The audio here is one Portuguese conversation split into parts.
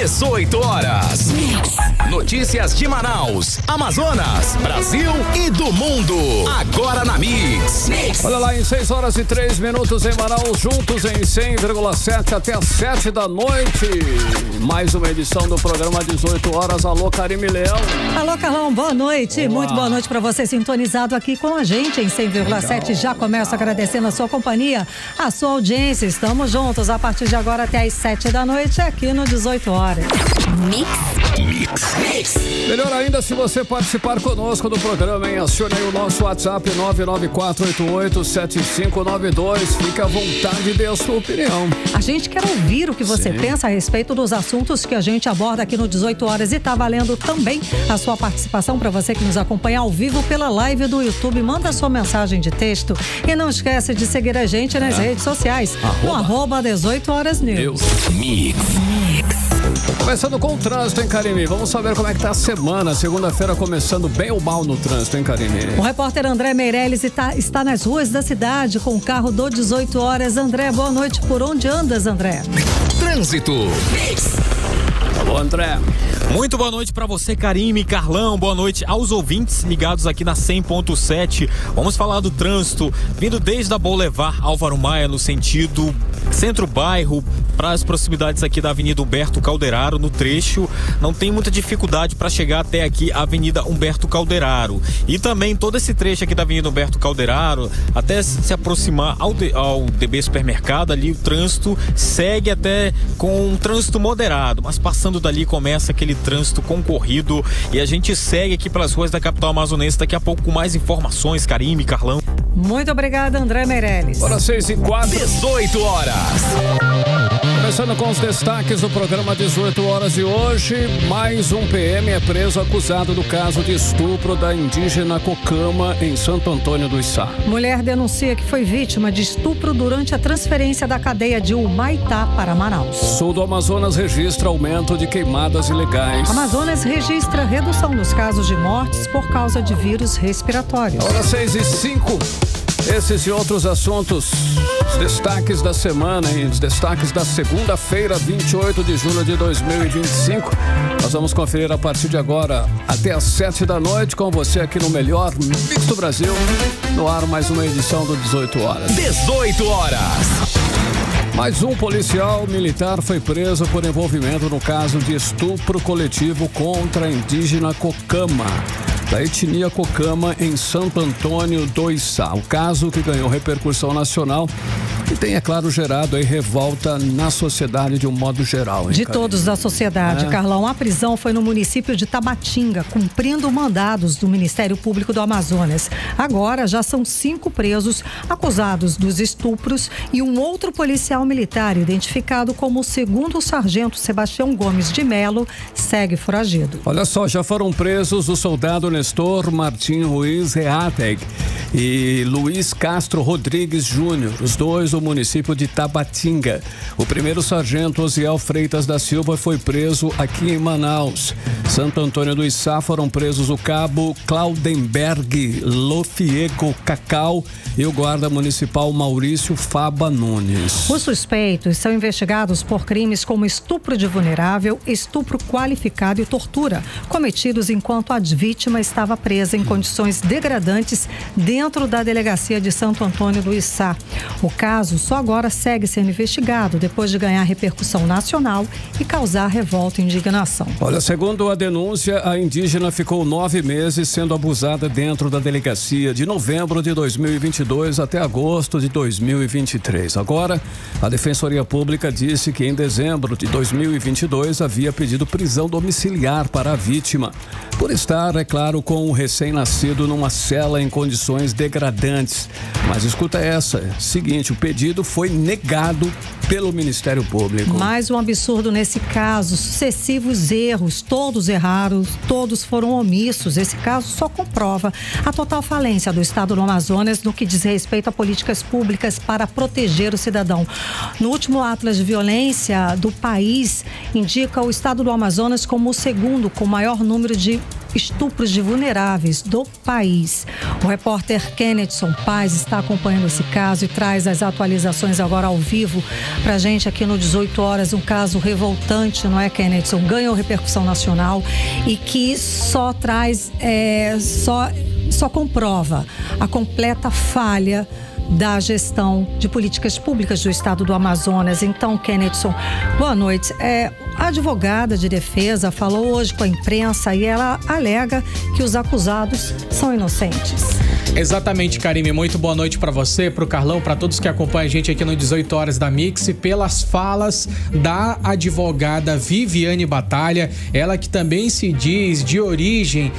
18 horas. Notícias de Manaus, Amazonas, Brasil e do mundo. Agora na Mix. Olha lá, em 6 horas e 3 minutos em Manaus, juntos em 100,7 até as 7 da noite. Mais uma edição do programa 18 horas. Alô, Karime Leão. Alô, Carlão, boa noite. Olá. Muito boa noite para você sintonizado aqui com a gente em 100,7. Já começo agradecendo a sua companhia, a sua audiência. Estamos juntos a partir de agora até as 7 da noite aqui no 18 horas. Mix. Melhor ainda se você participar conosco do programa, hein? Acione aí o nosso WhatsApp 994887592. Fique à vontade e dê a sua opinião. A gente quer ouvir o que você pensa a respeito dos assuntos que a gente aborda aqui no 18 horas. E tá valendo também a sua participação para você que nos acompanha ao vivo pela live do YouTube. Manda sua mensagem de texto e não esquece de seguir a gente nas redes sociais. No @18horasnews. Mix. Começando com o trânsito, hein, Karime? Vamos saber como é que tá a semana. Segunda-feira começando bem ou mal no trânsito, hein, Karime? O repórter André Meirelles está nas ruas da cidade com o carro do 18 horas. André, boa noite. Por onde andas, André? Trânsito. Alô, André. Muito boa noite para você, Karime, Carlão. Boa noite aos ouvintes ligados aqui na 100.7. Vamos falar do trânsito vindo desde a Boulevard Álvaro Maia no sentido centro-bairro para as proximidades aqui da Avenida Humberto Calderaro. No trecho não tem muita dificuldade para chegar até aqui a Avenida Humberto Calderaro. E também todo esse trecho aqui da Avenida Humberto Calderaro até se aproximar ao DB Supermercado, ali o trânsito segue até com um trânsito moderado, mas passando dali começa aquele trânsito concorrido e a gente segue aqui pelas ruas da capital amazonense daqui a pouco com mais informações, Karime, Carlão. Muito obrigada, André Meirelles. Hora 6h04. 18 horas. Começando com os destaques do programa 18 horas de hoje, mais um PM é preso acusado do caso de estupro da indígena Cocama em Santo Antônio do Içá. Mulher denuncia que foi vítima de estupro durante a transferência da cadeia de Humaitá para Manaus. Sul do Amazonas registra aumento de queimadas ilegais. Amazonas registra redução nos casos de mortes por causa de vírus respiratórios. Hora 6h05. Esses e outros assuntos, os destaques da semana e os destaques da segunda-feira, 28 de julho de 2025. Nós vamos conferir a partir de agora até às 7 da noite com você aqui no melhor Mix do Brasil. No ar, mais uma edição do 18 horas. 18 horas. Mais um policial militar foi preso por envolvimento no caso de estupro coletivo contra a indígena Cocama, da etnia Cocama em Santo Antônio do Içá. O caso que ganhou repercussão nacional e tem, é claro, gerado aí revolta na sociedade de um modo geral. Hein, de todos da sociedade, Carlão. A prisão foi no município de Tabatinga, cumprindo mandados do Ministério Público do Amazonas. Agora já são 5 presos acusados dos estupros e um outro policial militar, identificado como o 2º sargento Sebastião Gomes de Melo, segue foragido. Olha só, já foram presos o soldado Nestor Martim Ruiz Reateg e Luiz Castro Rodrigues Júnior, os dois do município de Tabatinga. O primeiro sargento Osiel Freitas da Silva foi preso aqui em Manaus. Santo Antônio do Içá foram presos o cabo Claudenberg Lofiego Cacau e o guarda municipal Maurício Faba Nunes. Os suspeitos são investigados por crimes como estupro de vulnerável, estupro qualificado e tortura, cometidos enquanto a vítima estava presa em condições degradantes dentro da delegacia de Santo Antônio do Içá. O caso só agora segue sendo investigado depois de ganhar repercussão nacional e causar revolta e indignação. Olha, segundo a denúncia, a indígena ficou 9 meses sendo abusada dentro da delegacia de novembro de 2022 até agosto de 2023. Agora, a Defensoria Pública disse que em dezembro de 2022 havia pedido prisão domiciliar para a vítima, por estar, é claro, com um recém-nascido numa cela em condições degradantes. Mas escuta essa, seguinte, o pedido foi negado pelo Ministério Público. Mais um absurdo nesse caso, sucessivos erros, todos erraram, todos foram omissos. Esse caso só comprova a total falência do Estado do Amazonas no que diz respeito a políticas públicas para proteger o cidadão. No último Atlas de Violência do país, indica o Estado do Amazonas como o segundo com maior número de estupros de vulneráveis do país. O repórter Kennedson Paz está acompanhando esse caso e traz as atualizações agora ao vivo pra gente aqui no 18 horas. Um caso revoltante, não é, Kennedson? Ganhou repercussão nacional e que só traz, só comprova a completa falha da gestão de políticas públicas do estado do Amazonas. Então, Kennedson, boa noite. A advogada de defesa falou hoje com a imprensa e ela alega que os acusados são inocentes. Exatamente, Karime. Muito boa noite para você, para o Carlão, para todos que acompanham a gente aqui no 18 horas da Mix. Pelas falas da advogada Viviane Batalha, ela que também se diz de origem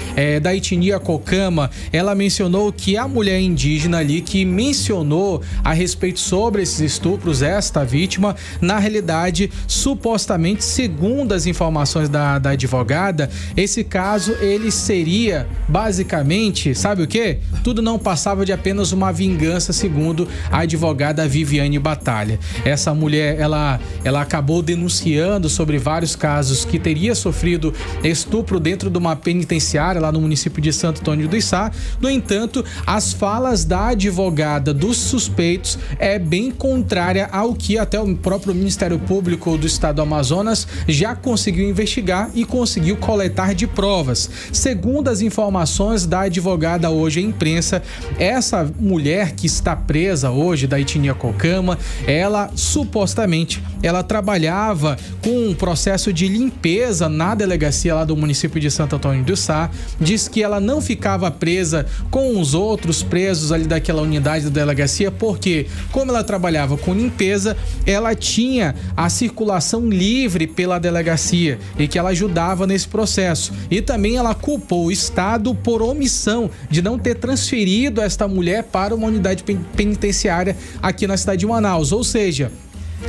da etnia Cocama, ela mencionou que a mulher indígena ali que mencionou a respeito sobre esses estupros, esta vítima, na realidade, supostamente, segundo as informações da advogada, esse caso ele seria basicamente, sabe o quê? Tudo não passava de apenas uma vingança, segundo a advogada Viviane Batalha. Essa mulher, ela acabou denunciando sobre vários casos que teria sofrido estupro dentro de uma penitenciária lá no município de Santo Antônio do Içá. No entanto, as falas da advogada dos suspeitos é bem contrária ao que até o próprio Ministério Público do Estado do Amazonas já conseguiu investigar e conseguiu coletar de provas. Segundo as informações da advogada hoje à imprensa, essa mulher que está presa hoje da etnia Cocama, ela supostamente trabalhava com um processo de limpeza na delegacia lá do município de Santo Antônio do Içá. Diz que ela não ficava presa com os outros presos ali daquela unidade da delegacia, porque como ela trabalhava com limpeza, ela tinha a circulação livre pela delegacia e que ela ajudava nesse processo. E também ela culpou o Estado por omissão de não ter transferido esta mulher para uma unidade penitenciária aqui na cidade de Manaus. Ou seja,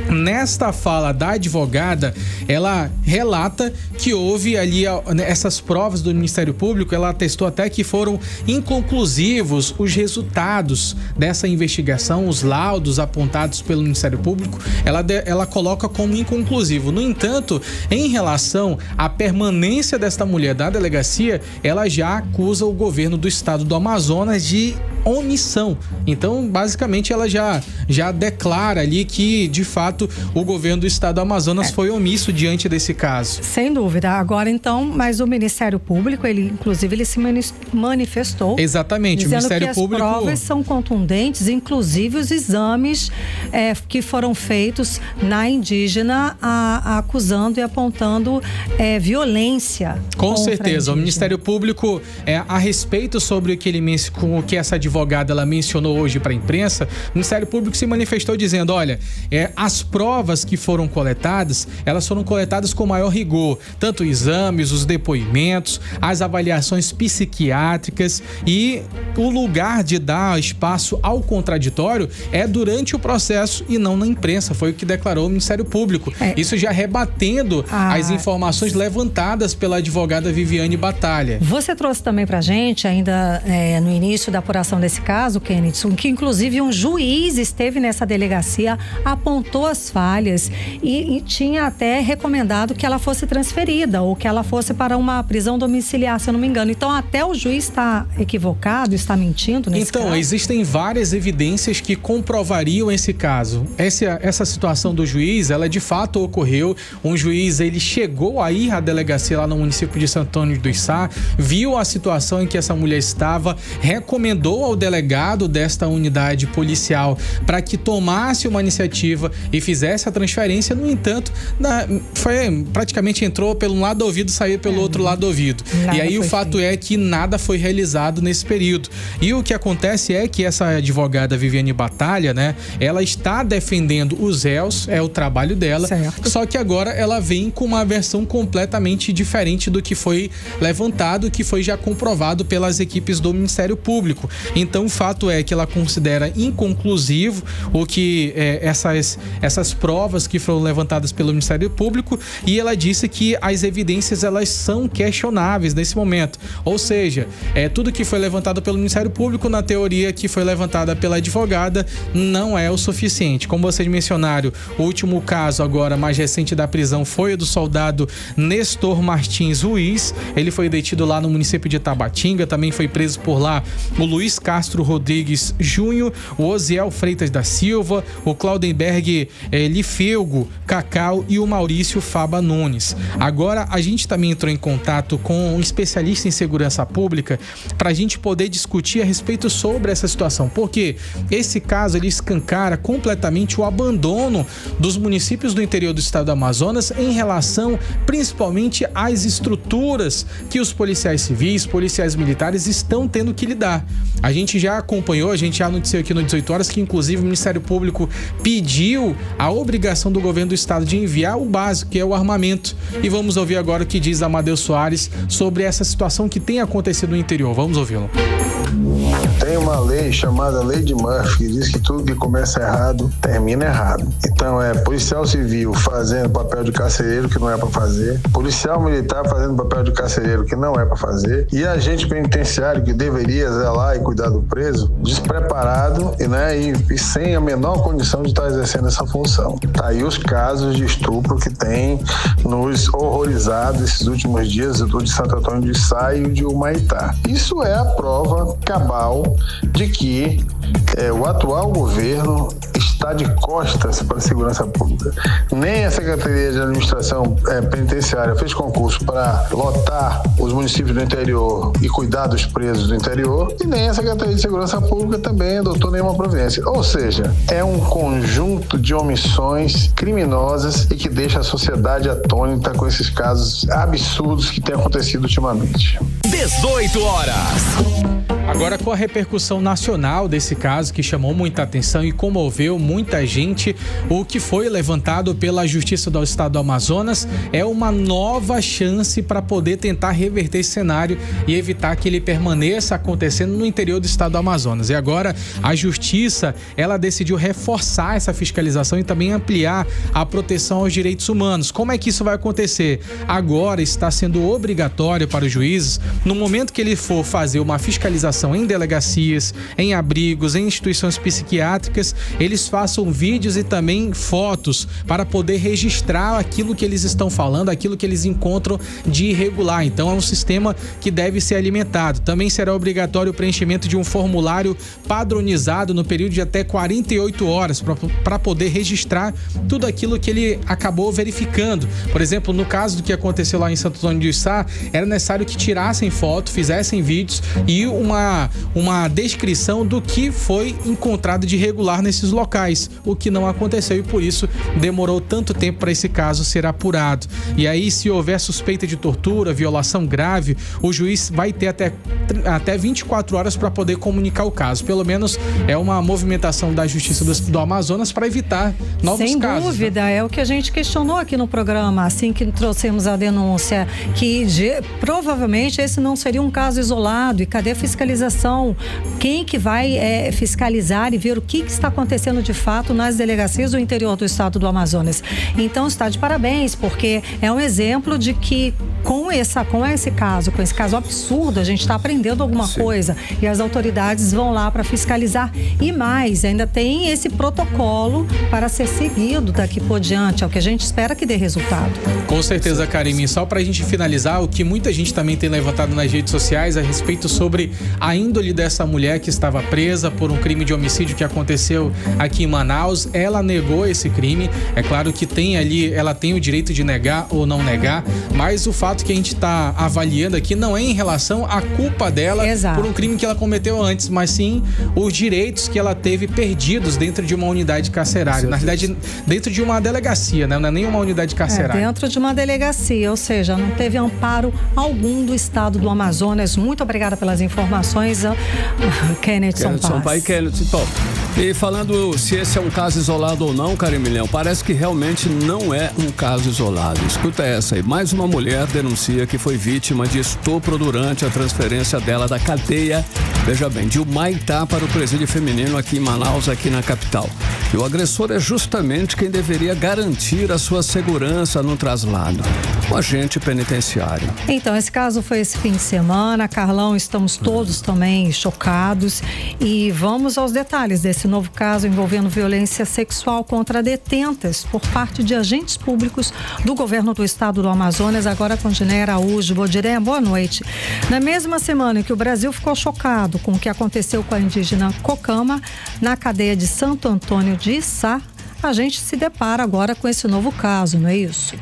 nesta fala da advogada, ela relata que houve ali essas provas do Ministério Público. Ela atestou até que foram inconclusivos os resultados dessa investigação, os laudos apontados pelo Ministério Público, ela coloca como inconclusivo. No entanto, em relação à permanência desta mulher da delegacia, ela já acusa o governo do estado do Amazonas de omissão. Então, basicamente, ela já declara ali que, de fato, o governo do estado do Amazonas foi omisso diante desse caso. Sem dúvida. Agora, então, mas o Ministério Público, ele se manifestou. Exatamente. O Ministério que Público... as provas são contundentes, inclusive os exames que foram feitos na indígena, acusando e apontando violência. Com certeza. O Ministério Público, a respeito sobre o que o que essa advogada ela mencionou hoje para a imprensa, o Ministério Público se manifestou dizendo, olha, as provas que foram coletadas, elas foram coletadas com maior rigor, tanto exames, os depoimentos, as avaliações psiquiátricas, e o lugar de dar espaço ao contraditório é durante o processo e não na imprensa, foi o que declarou o Ministério Público. Isso já rebatendo as informações levantadas pela advogada Viviane Batalha. Você trouxe também pra gente, ainda no início da apuração desse caso, Kennedson, que inclusive um juiz esteve nessa delegacia, apontou as falhas e tinha até recomendado que ela fosse transferida ou que ela fosse para uma prisão domiciliar, se eu não me engano. Então, até o juiz está equivocado, está mentindo nesse caso? Então, existem várias evidências que comprovariam esse caso. Essa situação do juiz, ela de fato ocorreu. Um juiz, ele chegou a ir à delegacia lá no município de Santo Antônio do Içá, viu a situação em que essa mulher estava, recomendou ao delegado desta unidade policial para que tomasse uma iniciativa e fizesse a transferência. No entanto, praticamente entrou pelo lado do ouvido, saiu pelo outro lado do ouvido. E aí o fato é que nada foi realizado nesse período. E o que acontece é que essa advogada Viviane Batalha, né, ela está defendendo os réus, é o trabalho dela, certo. Só que agora ela vem com uma versão completamente diferente do que foi levantado, que foi já comprovado pelas equipes do Ministério Público. Então o fato é que ela considera inconclusivo o que essas provas que foram levantadas pelo Ministério Público, e ela disse que as evidências elas são questionáveis nesse momento. Ou seja, tudo que foi levantado pelo Ministério Público, na teoria que foi levantada pela advogada, não é o suficiente. Como vocês mencionaram, o último caso agora mais recente da prisão foi o do soldado Nestor Martins Ruiz. Ele foi detido lá no município de Tabatinga. Também foi preso por lá o Luiz Castro Rodrigues Júnior, o Osiel Freitas da Silva, o Claudenberg Lifeugo Cacau e o Maurício Faba Nunes. Agora a gente também entrou em contato com um especialista em segurança pública para a gente poder discutir a respeito sobre essa situação, porque esse caso ele escancara completamente o abandono dos municípios do interior do estado do Amazonas em relação principalmente às estruturas que os policiais civis, policiais militares estão tendo que lidar. A gente já acompanhou, a gente já noticiou aqui no 18 horas que inclusive o Ministério Público pediu a obrigação do governo do estado de enviar o básico, que é o armamento. E vamos ouvir agora o que diz Amadeu Soares sobre essa situação que tem acontecido no interior. Vamos ouvi-lo. Tem uma lei chamada Lei de Murphy que diz que tudo que começa errado termina errado. Então policial civil fazendo papel de carcereiro que não é para fazer, policial militar fazendo papel de carcereiro que não é para fazer, e agente penitenciário que deveria zelar e cuidar do preso despreparado e sem a menor condição de estar exercendo essa função. Tá aí os casos de estupro que tem nos horrorizado esses últimos dias, o de Santo Antônio de Sá e o de Humaitá. Isso é a prova cabal de que o atual governo está de costas para a segurança pública. Nem a Secretaria de Administração Penitenciária fez concurso para lotar os municípios do interior e cuidar dos presos do interior, e nem a Secretaria de Segurança Pública também adotou nenhuma providência. Ou seja, é um conjunto de omissões criminosas e que deixa a sociedade atônita com esses casos absurdos que têm acontecido ultimamente. 18 horas. Agora, com a repercussão nacional desse caso que chamou muita atenção e comoveu muita gente, o que foi levantado pela Justiça do Estado do Amazonas é uma nova chance para poder tentar reverter esse cenário e evitar que ele permaneça acontecendo no interior do Estado do Amazonas. E agora a Justiça, ela decidiu reforçar essa fiscalização e também ampliar a proteção aos direitos humanos. Como é que isso vai acontecer? Agora está sendo obrigatório para os juízes, no momento que ele for fazer uma fiscalização em delegacias, em abrigos, em instituições psiquiátricas, eles façam vídeos e também fotos para poder registrar aquilo que eles estão falando, aquilo que eles encontram de irregular. Então é um sistema que deve ser alimentado. Também será obrigatório o preenchimento de um formulário padronizado no período de até 48 horas para poder registrar tudo aquilo que ele acabou verificando. Por exemplo, no caso do que aconteceu lá em Santo Antônio de Sá, era necessário que tirassem foto, fizessem vídeos e uma descrição do que foi encontrado de irregular nesses locais, o que não aconteceu e por isso demorou tanto tempo para esse caso ser apurado. E aí, se houver suspeita de tortura, violação grave, o juiz vai ter até 24 horas para poder comunicar o caso. Pelo menos é uma movimentação da Justiça do Amazonas para evitar novos casos. Sem dúvida, é o que a gente questionou aqui no programa, assim que trouxemos a denúncia, que provavelmente esse não seria um caso isolado. E cadê a fiscalização? Quem que vai fiscalizar e ver o que está acontecendo de fato nas delegacias do interior do estado do Amazonas? Então está de parabéns, porque é um exemplo de que com esse caso absurdo, a gente está aprendendo alguma coisa e as autoridades vão lá para fiscalizar. E mais, ainda tem esse protocolo para ser seguido daqui por diante, é o que a gente espera que dê resultado. Com certeza, Karime. Só para a gente finalizar, o que muita gente também tem levantado nas redes sociais a respeito sobre a índole dessa mulher que estava presa por um crime de homicídio que aconteceu aqui em Manaus. Ela negou esse crime. É claro que ela tem o direito de negar ou não negar, mas o fato que a gente está avaliando aqui não é em relação à culpa dela por um crime que ela cometeu antes, mas sim os direitos que ela teve perdidos dentro de uma unidade carcerária. Na verdade, dentro de uma delegacia, né? Não é nem uma unidade carcerária. Dentro de uma delegacia, ou seja, não teve amparo algum do estado do Amazonas. Muito obrigada pelas informações, Kenneth Sampaio. Kenneth Sampaio. E falando se esse é um caso isolado ou não, Karim Milhão, parece que realmente não é um caso isolado. Escuta essa aí. Mais uma mulher denuncia que foi vítima de estupro durante a transferência dela da cadeia, veja bem, de Humaitá para o presídio feminino aqui em Manaus, aqui na capital. E o agressor é justamente quem deveria garantir a sua segurança no traslado, o agente penitenciário. Então, esse caso foi esse fim de semana. Carlão, estamos todos também chocados e vamos aos detalhes desse novo caso envolvendo violência sexual contra detentas por parte de agentes públicos do governo do estado do Amazonas, agora com Giné Araújo. Bodiré, boa noite. Na mesma semana em que o Brasil ficou chocado com o que aconteceu com a indígena Cocama na cadeia de Santo Antônio de Içá, a gente se depara agora com esse novo caso, não é isso?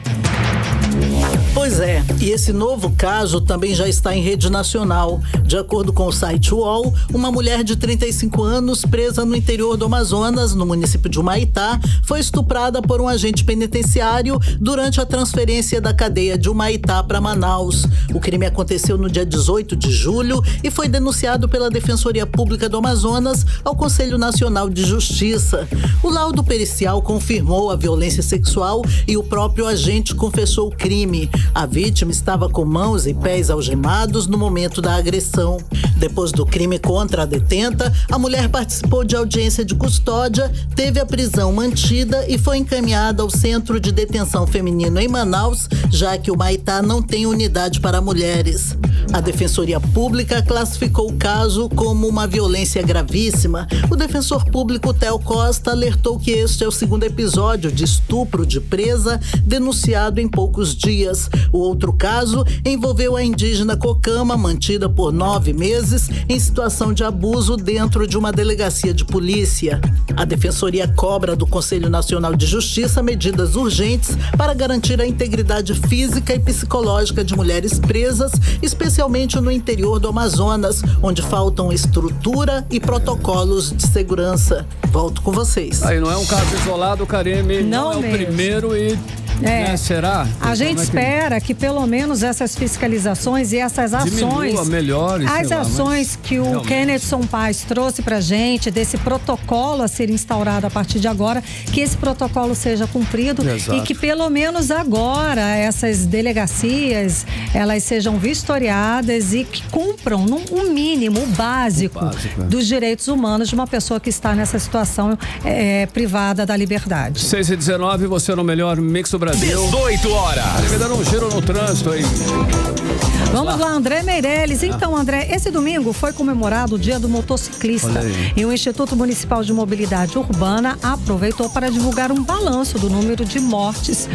Pois é, e esse novo caso também já está em rede nacional. De acordo com o site UOL, uma mulher de 35 anos presa no interior do Amazonas, no município de Humaitá, foi estuprada por um agente penitenciário durante a transferência da cadeia de Humaitá para Manaus. O crime aconteceu no dia 18 de julho e foi denunciado pela Defensoria Pública do Amazonas ao Conselho Nacional de Justiça. O laudo pericial confirmou a violência sexual e o próprio agente confessou o crime. A vítima estava com mãos e pés algemados no momento da agressão. Depois do crime contra a detenta, a mulher participou de audiência de custódia, teve a prisão mantida e foi encaminhada ao Centro de Detenção Feminino em Manaus, já que o Humaitá não tem unidade para mulheres. A Defensoria Pública classificou o caso como uma violência gravíssima. O defensor público Theo Costa alertou que este é o segundo episódio de estupro de presa denunciado em poucos dias. O outro caso envolveu a indígena Cocama, mantida por 9 meses em situação de abuso dentro de uma delegacia de polícia. A Defensoria cobra do Conselho Nacional de Justiça medidas urgentes para garantir a integridade física e psicológica de mulheres presas, especialmente no interior do Amazonas, onde faltam estrutura e protocolos de segurança. Volto com vocês. Aí não é um caso isolado, Karime, não é o primeiro e... É, será? A gente espera que pelo menos essas fiscalizações e essas ações, as ações que o Kennethson Paz trouxe pra gente, desse protocolo a ser instaurado a partir de agora, que esse protocolo seja cumprido. Exato. E que pelo menos agora essas delegacias, elas sejam vistoriadas e que cumpram um mínimo, o básico dos direitos humanos de uma pessoa que está nessa situação privada da liberdade. 6h19, você no melhor mix do Brasil. 18 horas. Ele dando um giro no trânsito aí. Vamos lá, André Meirelles. Então, André, esse domingo foi comemorado o Dia do Motociclista. E o Instituto Municipal de Mobilidade Urbana aproveitou para divulgar um balanço do número de mortes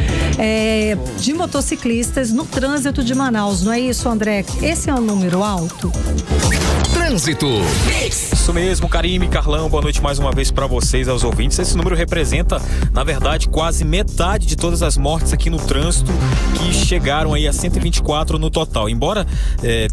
de motociclistas no trânsito de Manaus. Não é isso, André? Esse é um número alto? Trânsito. Isso mesmo, Karime, Carlão, boa noite mais uma vez para vocês, aos ouvintes. Esse número representa, na verdade, quase metade de todas as mortes aqui no trânsito, que chegaram aí a 124 no total. Embora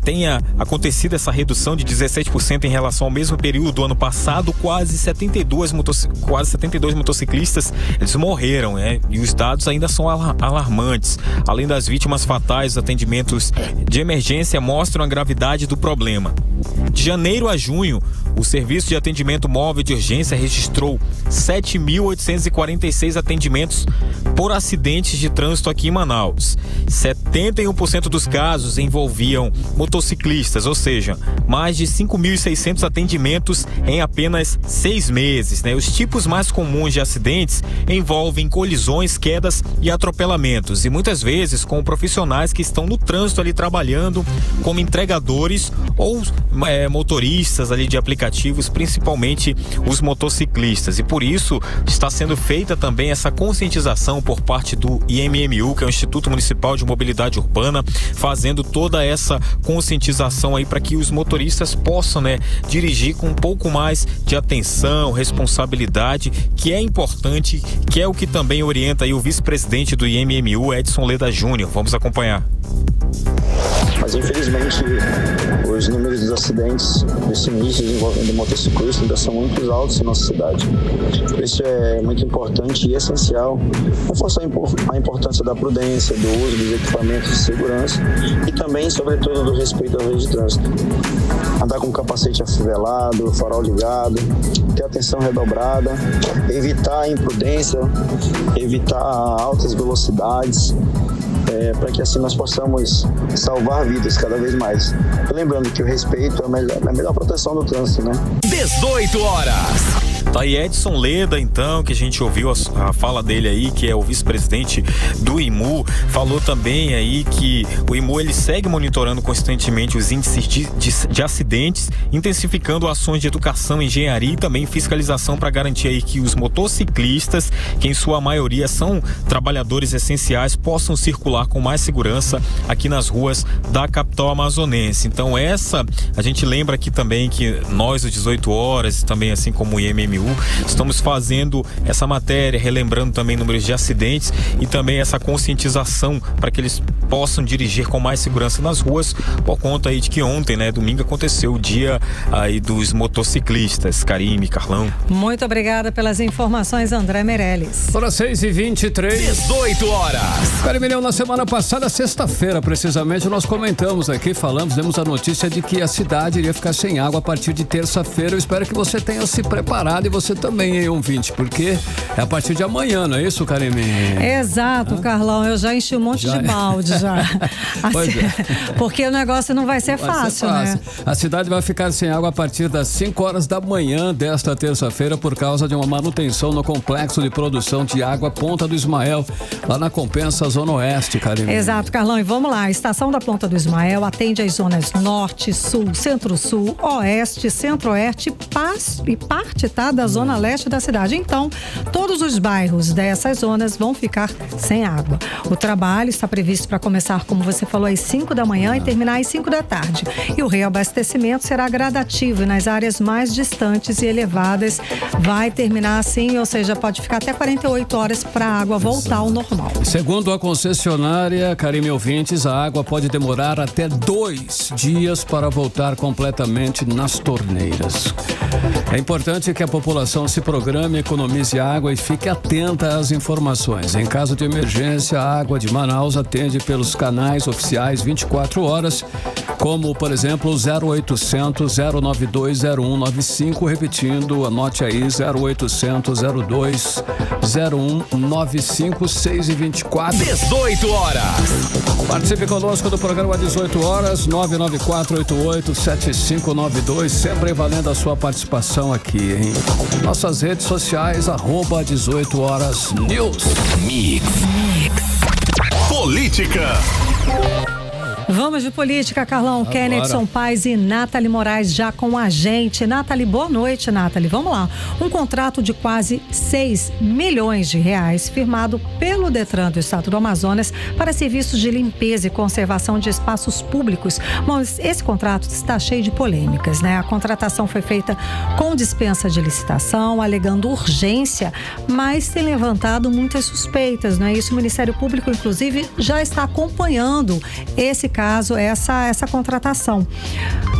tenha acontecido essa redução de 17% em relação ao mesmo período do ano passado, quase 72 motociclistas eles morreram, e os dados ainda são alarmantes. Além das vítimas fatais, os atendimentos de emergência mostram a gravidade do problema. De janeiro a junho, o Serviço de Atendimento Móvel de Urgência registrou 7.846 atendimentos por acidentes de trânsito aqui em Manaus. 71% dos casos envolviam motociclistas, ou seja, mais de 5.600 atendimentos em apenas 6 meses. Os tipos mais comuns de acidentes envolvem colisões, quedas e atropelamentos, e muitas vezes com profissionais que estão no trânsito ali trabalhando como entregadores ou motoristas ali de aplicativos, principalmente os motociclistas. E por isso está sendo feita também essa conscientização por parte do IMMU, que é o Instituto Municipal de Mobilidade Urbana, fazendo toda essa conscientização aí para que os motoristas possam, dirigir com um pouco mais de atenção, responsabilidade, que é importante, que é o que também orienta aí o vice-presidente do IMMU, Edson Leda Júnior. Vamos acompanhar. Mas infelizmente os números dos acidentes de sinistros envolvendo motociclistas ainda são muito altos na nossa cidade. Por isso é muito importante e essencial reforçar a importância da prudência, do uso dos equipamentos de segurança e também, sobretudo, do respeito às leis de trânsito. andar com o capacete afivelado, farol ligado, ter atenção redobrada, evitar a imprudência, evitar altas velocidades, para que assim nós possamos salvar vidas cada vez mais. Lembrando que o respeito é a melhor proteção do trânsito, né? 18 horas. Tá aí Edson Leda, então, que a gente ouviu a fala dele aí, que é o vice-presidente do IMU, falou também aí que o IMU ele segue monitorando constantemente os índices de acidentes, intensificando ações de educação, engenharia e também fiscalização para garantir aí que os motociclistas, que em sua maioria são trabalhadores essenciais, possam circular com mais segurança aqui nas ruas da capital amazonense. Então a gente lembra aqui também que nós, o 18 horas, também assim como o IMMU, estamos fazendo essa matéria, relembrando também números de acidentes e também essa conscientização para que eles possam dirigir com mais segurança nas ruas, por conta aí de que ontem, né, domingo, aconteceu o dia aí dos motociclistas. Karime, Carlão. Muito obrigada pelas informações, André Meirelles. Para 6h23. 18 horas. Karime, na semana passada, sexta-feira, precisamente, nós comentamos aqui, demos a notícia de que a cidade iria ficar sem água a partir de terça-feira. Eu espero que você tenha se preparado e você também, hein, ouvinte, porque é a partir de amanhã, não é isso, Karime? Exato, Carlão, eu já enchi um monte de balde já. Assim, porque o negócio não vai ser fácil, né? A cidade vai ficar sem água a partir das 5 horas da manhã desta terça-feira por causa de uma manutenção no complexo de produção de água Ponta do Ismael, lá na Compensa Zona Oeste, Karime. Exato, Carlão, e vamos lá, a estação da Ponta do Ismael atende as zonas Norte, Sul, Centro-Sul, Oeste, Centro-Oeste e parte, da Zona Leste da cidade. Então, todos os bairros dessas zonas vão ficar sem água. O trabalho está previsto para começar, como você falou, às 5 da manhã e terminar às 5 da tarde. E o reabastecimento será gradativo e nas áreas mais distantes e elevadas vai terminar assim, ou seja, pode ficar até 48 horas para a água voltar ao normal. Segundo a concessionária, Karime, ouvintes, a água pode demorar até 2 dias para voltar completamente nas torneiras. É importante que a população se programe, economize água e fique atenta às informações. Em caso de emergência, a Água de Manaus atende pelos canais oficiais 24 horas, como, por exemplo, 0800 092 0195, repetindo, anote aí, 0800 02 0195, 6h24. 18 horas. Participe conosco do programa 18 horas, 994887592, sempre valendo a sua participação aqui, hein? Nossas redes sociais, @18 horas News. Mix. Política. Vamos de política, Carlão. Agora. Kennedson Paes e Nathalie Moraes já com a gente. Nathalie, boa noite, Nathalie. Vamos lá. Um contrato de quase 6 milhões de reais firmado pelo Detran do Estado do Amazonas para serviços de limpeza e conservação de espaços públicos. Mas esse contrato está cheio de polêmicas, né? A contratação foi feita com dispensa de licitação, alegando urgência, mas tem levantado muitas suspeitas, não é isso? O Ministério Público, inclusive, já está acompanhando esse caso, essa contratação.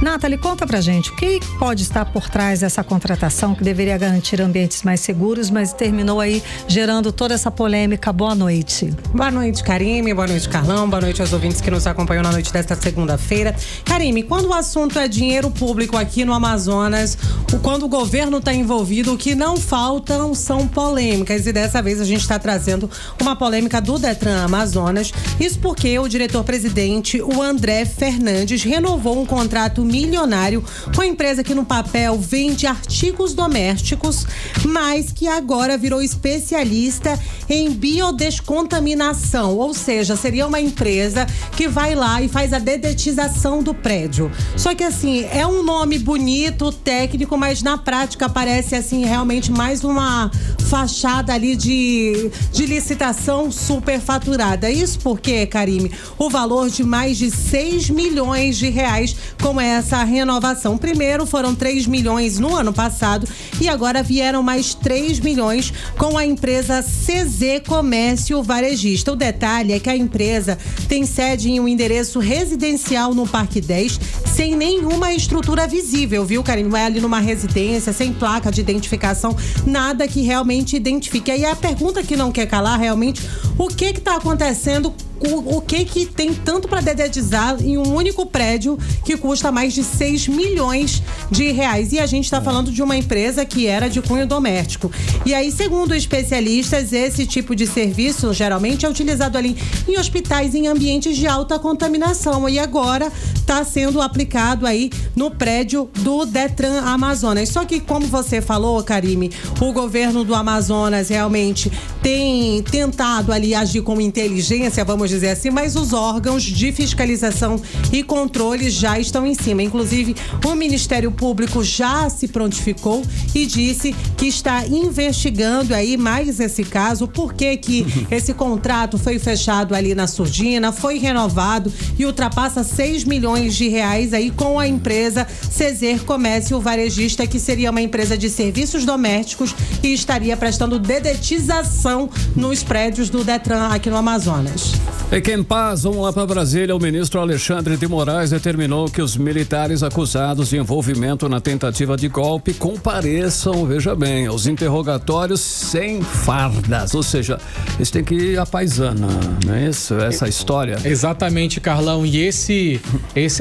Nathalie, conta pra gente, o que pode estar por trás dessa contratação que deveria garantir ambientes mais seguros, mas terminou aí gerando toda essa polêmica. Boa noite. Boa noite, Karime, boa noite, Carlão, boa noite aos ouvintes que nos acompanham na noite desta segunda-feira. Karime, quando o assunto é dinheiro público aqui no Amazonas, quando o governo está envolvido, o que não faltam são polêmicas, e dessa vez a gente está trazendo uma polêmica do Detran Amazonas. Isso porque o diretor-presidente, o André Fernandes, renovou um contrato milionário com a empresa que no papel vende artigos domésticos, mas que agora virou especialista em biodescontaminação, ou seja, seria uma empresa que vai lá e faz a dedetização do prédio. Só que assim, é um nome bonito, técnico, mas na prática parece assim realmente mais uma fachada ali de licitação superfaturada. Isso porque, Karime, o valor de mais de 6 milhões de reais com essa renovação. Primeiro foram 3 milhões no ano passado e agora vieram mais 3 milhões com a empresa CZ Comércio Varejista. O detalhe é que a empresa tem sede em um endereço residencial no Parque 10, sem nenhuma estrutura visível, viu, Karime? Vai ali numa residência, sem placa de identificação, nada que realmente identifique. E a pergunta que não quer calar realmente, o que está acontecendo o que tem tanto para dedetizar em um único prédio que custa mais de 6 milhões de reais. E a gente está falando de uma empresa que era de cunho doméstico. E aí, segundo especialistas, esse tipo de serviço geralmente é utilizado ali em hospitais, em ambientes de alta contaminação. E agora está sendo aplicado aí no prédio do Detran Amazonas. Só que, como você falou, Karime, o governo do Amazonas realmente tem tentado ali agir com inteligência, vamos dizer assim, mas os órgãos de fiscalização e controle já estão em cima. Inclusive, o Ministério Público já se prontificou e disse que está investigando aí mais esse caso, por que esse contrato foi fechado ali na Surdina, foi renovado e ultrapassa 6 milhões de reais aí com a empresa Cezer Comércio Varejista, que seria uma empresa de serviços domésticos e estaria prestando dedetização nos prédios do Detran aqui no Amazonas. Fiquem em paz, vamos lá para Brasília. O ministro Alexandre de Moraes determinou que os militares acusados de envolvimento na tentativa de golpe compareçam, veja bem, aos interrogatórios sem fardas, ou seja, eles têm que ir à paisana, não é isso? Essa história. Exatamente, Carlão, e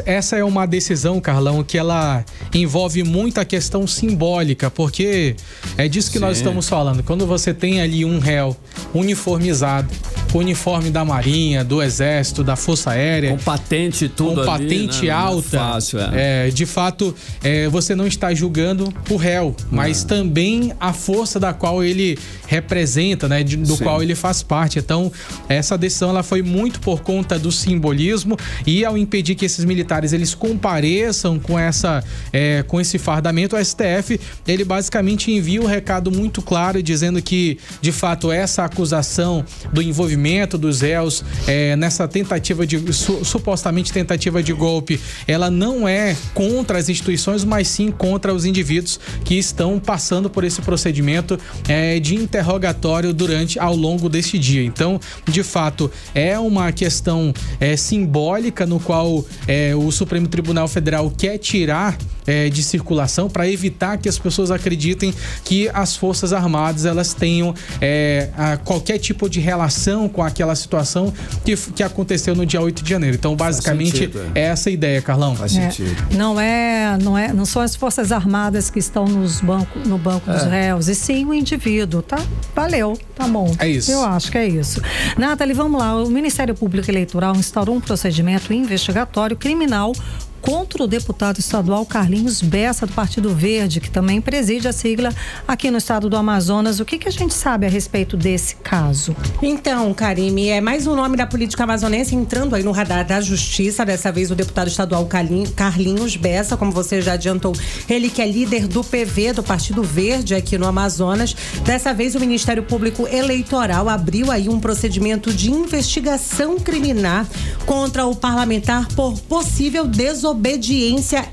essa é uma decisão, Carlão, que ela envolve muita questão simbólica, porque é disso que nós estamos falando. Quando você tem ali um réu uniformizado, com uniforme da Marinha, do Exército, da Força Aérea, com patente tudo, com patente alta, fácil, de fato, você não está julgando o réu, mas também a força da qual ele representa, né, do qual ele faz parte. Então, essa decisão ela foi muito por conta do simbolismo, e ao impedir que esses militares eles compareçam com esse fardamento, o STF ele basicamente envia um recado muito claro dizendo que, de fato, essa acusação do envolvimento dos réus nessa tentativa supostamente tentativa de golpe, ela não é contra as instituições, mas sim contra os indivíduos que estão passando por esse procedimento de interrogatório ao longo deste dia. Então, de fato, é uma questão simbólica no qual o Supremo Tribunal Federal quer tirar de circulação para evitar que as pessoas acreditem que as Forças Armadas elas tenham qualquer tipo de relação com aquela situação que aconteceu no dia 8 de janeiro. Então, basicamente, é essa a ideia, Carlão. Faz sentido. Não são as Forças Armadas que estão no banco dos réus, e sim o indivíduo, tá? Valeu, tá bom. É isso. Eu acho que é isso. Nathalie, vamos lá. O Ministério Público Eleitoral instaurou um procedimento investigatório criminal contra o deputado estadual Carlinhos Bessa, do Partido Verde, que também preside a sigla aqui no estado do Amazonas. O que a gente sabe a respeito desse caso? Então, Karime, é mais um nome da política amazonense entrando aí no radar da justiça. Dessa vez o deputado estadual Carlinhos Bessa, como você já adiantou, ele que é líder do PV, do Partido Verde aqui no Amazonas. Dessa vez o Ministério Público Eleitoral abriu aí um procedimento de investigação criminal contra o parlamentar por possível desobediência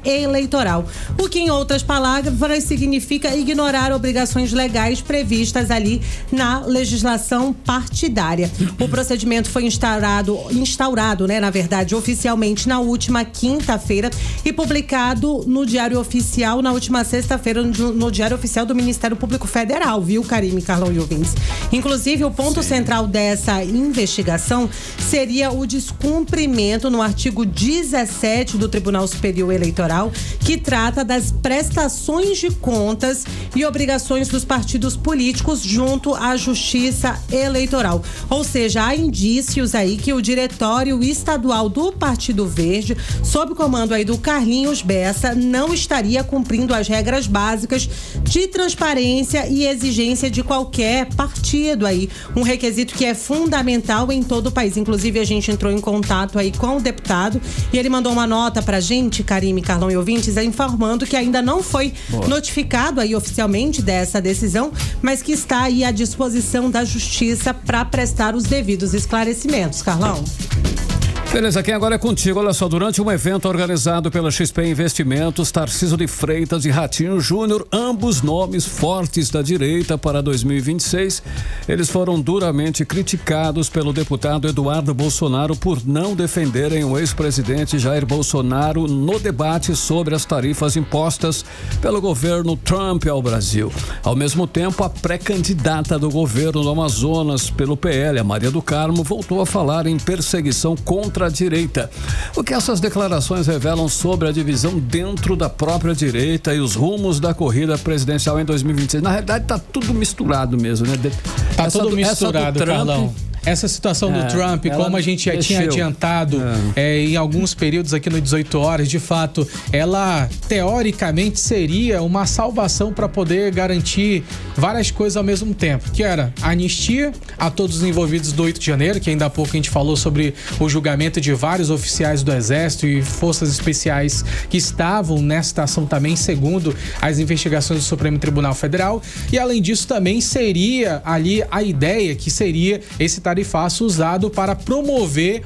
eleitoral. O que, em outras palavras, significa ignorar obrigações legais previstas ali na legislação partidária. O procedimento foi instaurado, né, na verdade, oficialmente na última quinta-feira e publicado no Diário Oficial na última sexta-feira no Diário Oficial do Ministério Público Federal, viu, Karime, Carlão e ouvintes? Inclusive, o ponto central dessa investigação seria o descumprimento no artigo 17 do Tribunal Superior Eleitoral, que trata das prestações de contas e obrigações dos partidos políticos junto à Justiça Eleitoral. Ou seja, há indícios aí que o Diretório Estadual do Partido Verde, sob o comando aí do Carlinhos Bessa, não estaria cumprindo as regras básicas de transparência e exigência de qualquer partido aí, um requisito que é fundamental em todo o país. Inclusive, a gente entrou em contato aí com o deputado e ele mandou uma nota pra gente, Karime, Carlão e ouvintes, informando que ainda não foi notificado aí oficialmente dessa decisão, mas que está aí à disposição da Justiça para prestar os devidos esclarecimentos. Carlão. Beleza, quem agora é contigo. Olha só, durante um evento organizado pela XP Investimentos, Tarcísio de Freitas e Ratinho Júnior, ambos nomes fortes da direita para 2026, eles foram duramente criticados pelo deputado Eduardo Bolsonaro por não defenderem o ex-presidente Jair Bolsonaro no debate sobre as tarifas impostas pelo governo Trump ao Brasil. Ao mesmo tempo, a pré-candidata do governo do Amazonas pelo PL, a Maria do Carmo, voltou a falar em perseguição contra a direita. O que essas declarações revelam sobre a divisão dentro da própria direita e os rumos da corrida presidencial em 2026? Na realidade, tá tudo misturado mesmo, né? Tá tudo misturado, Carlão. Essa situação do Trump, como a gente já tinha adiantado em alguns períodos aqui no 18 horas, de fato, ela teoricamente seria uma salvação para poder garantir várias coisas ao mesmo tempo, que era a anistia a todos os envolvidos do 8 de janeiro, que ainda há pouco a gente falou sobre o julgamento de vários oficiais do Exército e forças especiais que estavam nessa ação também, segundo as investigações do Supremo Tribunal Federal, e além disso também seria ali a ideia que seria esse tarifaço usado para promover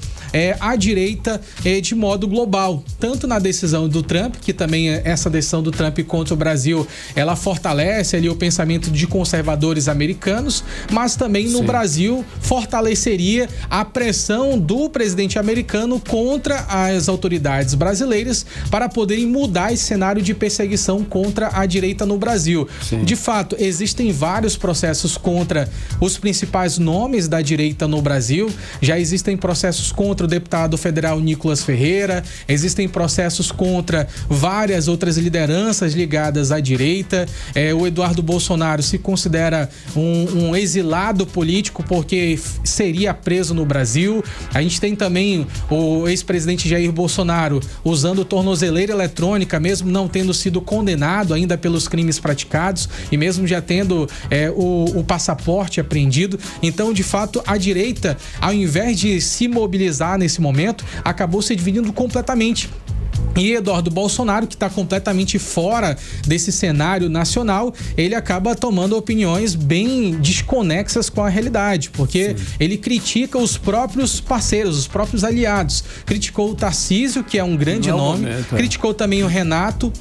a direita de modo global, tanto na decisão do Trump, que também essa decisão do Trump contra o Brasil, ela fortalece ali o pensamento de conservadores americanos, mas também no Brasil fortaleceria a pressão do presidente americano contra as autoridades brasileiras para poderem mudar esse cenário de perseguição contra a direita no Brasil. De fato, existem vários processos contra os principais nomes da direita no Brasil, já existem processos contra o deputado federal Nicolas Ferreira, existem processos contra várias outras lideranças ligadas à direita. O Eduardo Bolsonaro se considera um exilado político porque seria preso no Brasil. A gente tem também o ex-presidente Jair Bolsonaro usando tornozeleira eletrônica, mesmo não tendo sido condenado ainda pelos crimes praticados e mesmo já tendo o passaporte apreendido. Então, de fato, a direita, ao invés de se mobilizar nesse momento, acabou se dividindo completamente. E Eduardo Bolsonaro, que está completamente fora desse cenário nacional, ele acaba tomando opiniões bem desconexas com a realidade, porque ele critica os próprios parceiros, os próprios aliados. Criticou o Tarcísio, que é um grande nome, criticou também o Renato,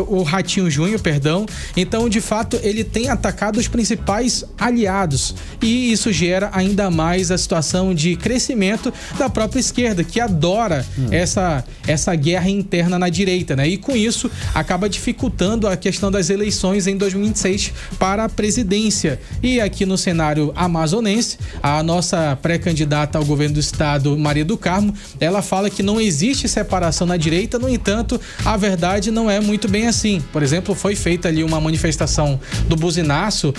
o Ratinho Júnior, perdão. Então, de fato, ele tem atacado os principais aliados. E isso gera ainda mais a situação de crescimento da própria esquerda, que adora essa guerra interna na direita, né? E com isso acaba dificultando a questão das eleições em 2026 para a presidência. E aqui no cenário amazonense, a nossa pré-candidata ao governo do estado, Maria do Carmo, ela fala que não existe separação na direita, no entanto, a verdade não é muito bem assim. Por exemplo, foi feita ali uma manifestação do buzinaço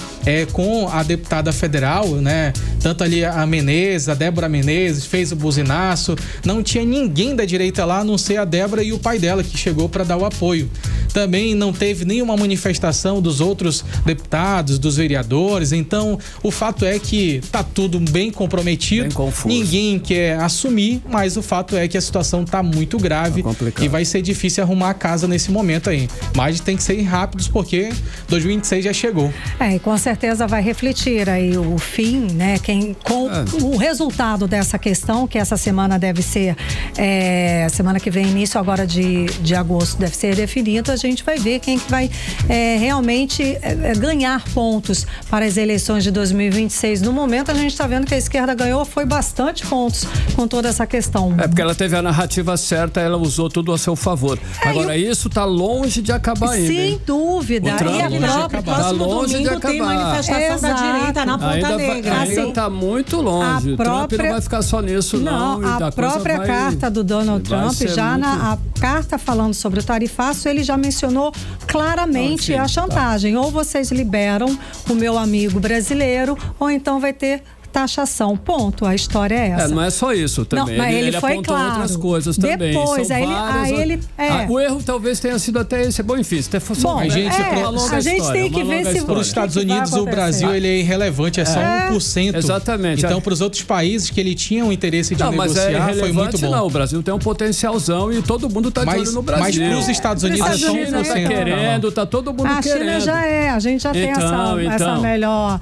com a deputada federal, né? Tanto ali a Menezes, a Débora Menezes fez o buzinaço, não tinha ninguém da direita lá, a não ser a Débora e o pai dela, que chegou para dar o apoio. Também não teve nenhuma manifestação dos outros deputados, dos vereadores. Então, o fato é que tá tudo bem comprometido, bem confuso. Ninguém quer assumir, mas o fato é que a situação tá muito grave e vai ser difícil arrumar a casa nesse momento aí. Mas tem que ser rápidos porque 2026 já chegou. E com certeza vai refletir aí o fim, né? O resultado dessa questão, que essa semana deve ser, semana que vem, início agora de agosto, deve ser definido. A gente vai ver quem que vai realmente ganhar pontos para as eleições de 2026. No momento, a gente está vendo que a esquerda ganhou, foi bastante pontos com toda essa questão. Porque ela teve a narrativa certa, ela usou tudo a seu favor. Agora, isso está longe de acabar ainda. Sem dúvida. E a própria próximo domingo tem manifestação da direita na Ponta Negra. Ainda está muito longe. O Trump não vai ficar só nisso, não. A própria carta do Donald Trump, já a carta falando sobre o tarifaço, ele já mencionou claramente a chantagem. Ou vocês liberam o meu amigo brasileiro, ou então vai ter taxação. Ponto. A história é essa. Não é só isso também. Não, mas ele foi apontou claro. Outras coisas também. Depois, o erro talvez tenha sido até esse. Bom, enfim, se for só a gente tem que ver se para os Estados Unidos o Brasil ele é irrelevante, é só 1%. Exatamente. Então, para os outros países que ele tinha um interesse de negociar, foi muito bom. Não, o Brasil tem um potencialzão e todo mundo está de olho no Brasil. Mas para os Estados Unidos é só 1%. Está querendo, está todo mundo querendo. A China já a gente já tem essa melhor,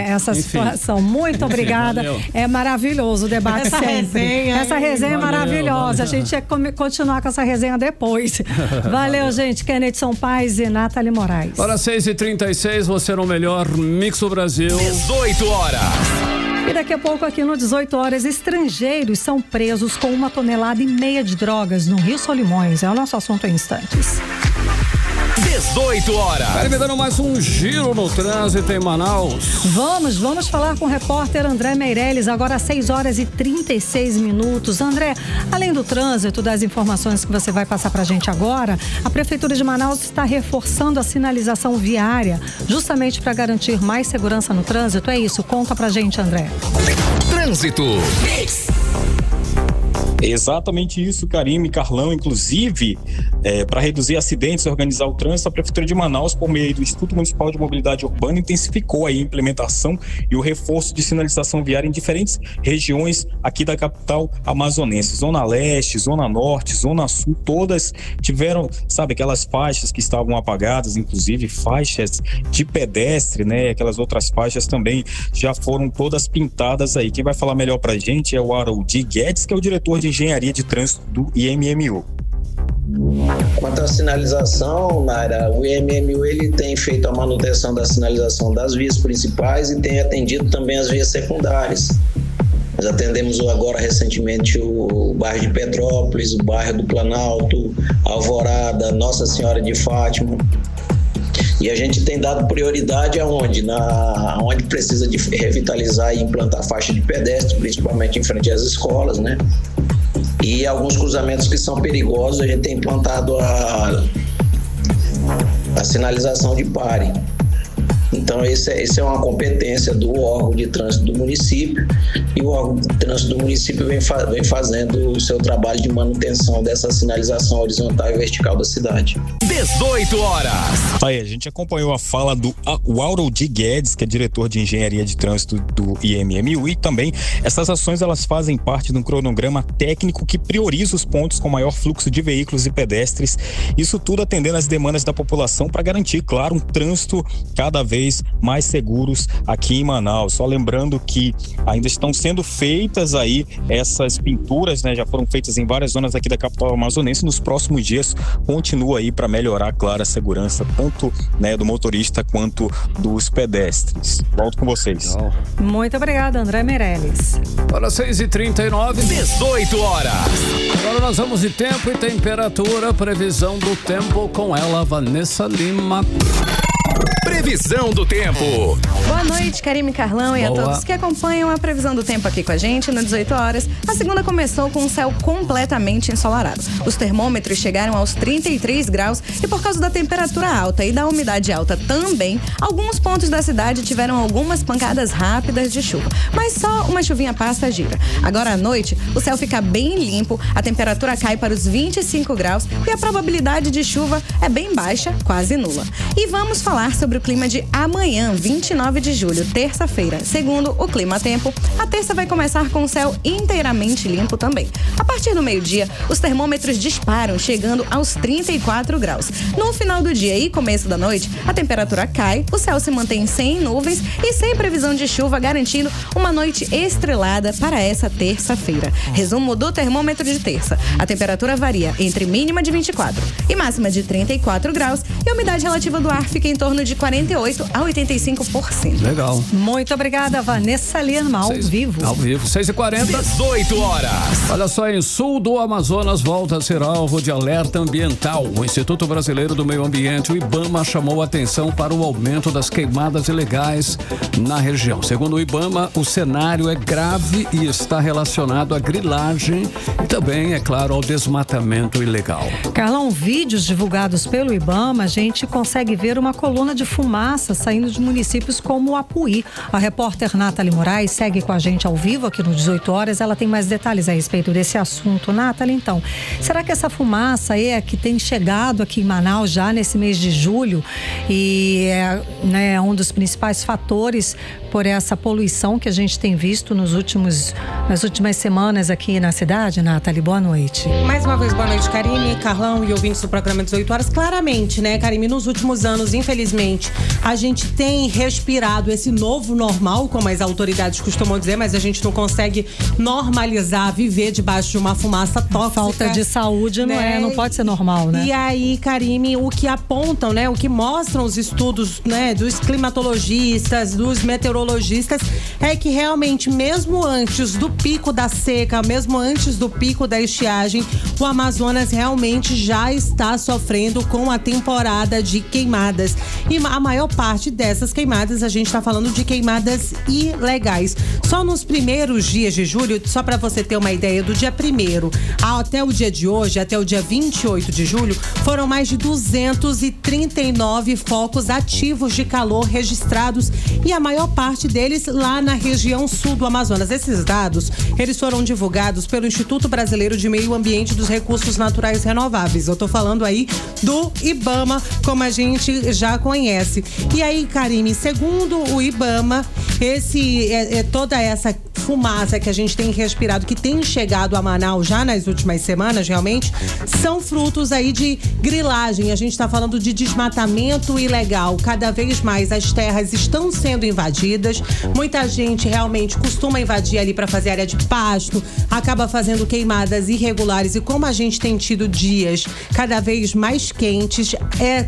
essa situação. Muito Muito obrigada. Valeu. É maravilhoso o debate Essa sempre. Essa resenha é maravilhosa. A gente ia continuar com essa resenha depois. Valeu, gente. Kennedy Paz e Nathalie Moraes. Hora 6h36, você no melhor Mix do Brasil. 18 horas. E daqui a pouco, aqui no 18 horas, estrangeiros são presos com 1,5 toneladas de drogas no Rio Solimões. É o nosso assunto em instantes. 18 horas. Vai me dando mais um giro no trânsito em Manaus. Vamos falar com o repórter André Meirelles, agora às 6h36. André, além do trânsito, das informações que você vai passar pra gente agora, a Prefeitura de Manaus está reforçando a sinalização viária, justamente para garantir mais segurança no trânsito. É isso, conta pra gente, André. Trânsito. Exatamente isso, Karime, Carlão. Inclusive, para reduzir acidentes e organizar o trânsito, a Prefeitura de Manaus, por meio do Instituto Municipal de Mobilidade Urbana, intensificou aí a implementação e o reforço de sinalização viária em diferentes regiões aqui da capital amazonense. Zona Leste, Zona Norte, Zona Sul, todas tiveram, sabe, aquelas faixas que estavam apagadas, inclusive faixas de pedestre, né? Aquelas outras faixas também já foram todas pintadas aí. Quem vai falar melhor pra gente é o Harold Guedes, que é o diretor de Engenharia de Trânsito do IMMU. Quanto à sinalização, Naira, o IMMU ele tem feito a manutenção da sinalização das vias principais e tem atendido também as vias secundárias. Nós atendemos agora recentemente o bairro de Petrópolis, o bairro do Planalto, Alvorada, Nossa Senhora de Fátima. E a gente tem dado prioridade aonde? Onde precisa de revitalizar e implantar faixa de pedestre, principalmente em frente às escolas, né? E alguns cruzamentos que são perigosos, a gente tem implantado a sinalização de pare. Então, esse é uma competência do órgão de trânsito do município, e o órgão de trânsito do município vem fazendo o seu trabalho de manutenção dessa sinalização horizontal e vertical da cidade. 18 horas. Aí, a gente acompanhou a fala do Harold Guedes, que é diretor de Engenharia de Trânsito do IMMU, e também essas ações elas fazem parte de um cronograma técnico que prioriza os pontos com maior fluxo de veículos e pedestres, isso tudo atendendo às demandas da população para garantir, claro, um trânsito cada vez mais seguros aqui em Manaus. Só lembrando que ainda estão sendo feitas aí essas pinturas, né? Já foram feitas em várias zonas aqui da capital amazonense. Nos próximos dias continua aí para melhorar, claro, a segurança tanto, né, do motorista quanto dos pedestres. Volto com vocês. Muito obrigada, André Meirelles. Hora 6h39. 18 horas. Agora nós vamos de tempo e temperatura, previsão do tempo com ela, Vanessa Lima. Previsão do tempo. Boa noite, Karime, Carlão e a todos que acompanham a previsão do tempo aqui com a gente no 18 horas. A segunda começou com um céu completamente ensolarado. Os termômetros chegaram aos 33 graus e por causa da temperatura alta e da umidade alta também, alguns pontos da cidade tiveram algumas pancadas rápidas de chuva. Mas só uma chuvinha passageira. Agora à noite, o céu fica bem limpo, a temperatura cai para os 25 graus e a probabilidade de chuva é bem baixa, quase nula. E vamos falar sobre o clima de amanhã, 29 de julho, terça-feira. Segundo o Clima Tempo, a terça vai começar com o céu inteiramente limpo também. A partir do meio-dia, os termômetros disparam, chegando aos 34 graus. No final do dia e começo da noite, a temperatura cai, o céu se mantém sem nuvens e sem previsão de chuva, garantindo uma noite estrelada para essa terça-feira. Resumo do termômetro de terça. A temperatura varia entre mínima de 24 e máxima de 34 graus e a umidade relativa do ar fica em torno de 48 a 85%. Legal. Muito obrigada, Vanessa Lima, ao vivo. Ao vivo, 6h40. 18 horas. Olha só, em sul do Amazonas volta a ser alvo de alerta ambiental. O Instituto Brasileiro do Meio Ambiente, o IBAMA, chamou a atenção para o aumento das queimadas ilegais na região. Segundo o IBAMA, o cenário é grave e está relacionado à grilagem e também, é claro, ao desmatamento ilegal. Carlão, vídeos divulgados pelo IBAMA, a gente consegue ver uma coluna de fumaça saindo de municípios como o Apuí. A repórter Nathalie Moraes segue com a gente ao vivo aqui no 18 horas. Ela tem mais detalhes a respeito desse assunto. Nathalie, então, será que essa fumaça é a que tem chegado aqui em Manaus já nesse mês de julho e é, né, um dos principais fatores por essa poluição que a gente tem visto nas últimas semanas aqui na cidade? Nathalie, boa noite. Mais uma vez, boa noite, Karime, Carlão e ouvintes do programa 18 horas. Claramente, né, Karime, nos últimos anos, infelizmente, infelizmente, a gente tem respirado esse novo normal, como as autoridades costumam dizer, mas a gente não consegue normalizar, viver debaixo de uma fumaça tóxica. Falta de saúde, né? Não pode ser normal, né? E aí, Karime, o que apontam, né? O que mostram os estudos, né? Dos climatologistas, dos meteorologistas, é que realmente, mesmo antes do pico da seca, mesmo antes do pico da estiagem, o Amazonas realmente já está sofrendo com a temporada de queimadas. E a maior parte dessas queimadas, a gente está falando de queimadas ilegais. Só nos primeiros dias de julho, só para você ter uma ideia, do dia 1º até o dia de hoje, até o dia 28 de julho, foram mais de 239 focos ativos de calor registrados, e a maior parte deles lá na região sul do Amazonas. Esses dados, eles foram divulgados pelo Instituto Brasileiro de Meio Ambiente e dos Recursos Naturais Renováveis. Eu tô falando aí do IBAMA, como a gente já conhece. E aí, Karime, segundo o IBAMA, toda essa fumaça que a gente tem respirado, que tem chegado a Manaus já nas últimas semanas, realmente, são frutos aí de grilagem. A gente está falando de desmatamento ilegal. Cada vez mais as terras estão sendo invadidas. Muita gente realmente costuma invadir ali para fazer área de pasto, acaba fazendo queimadas irregulares, e como a gente tem tido dias cada vez mais quentes,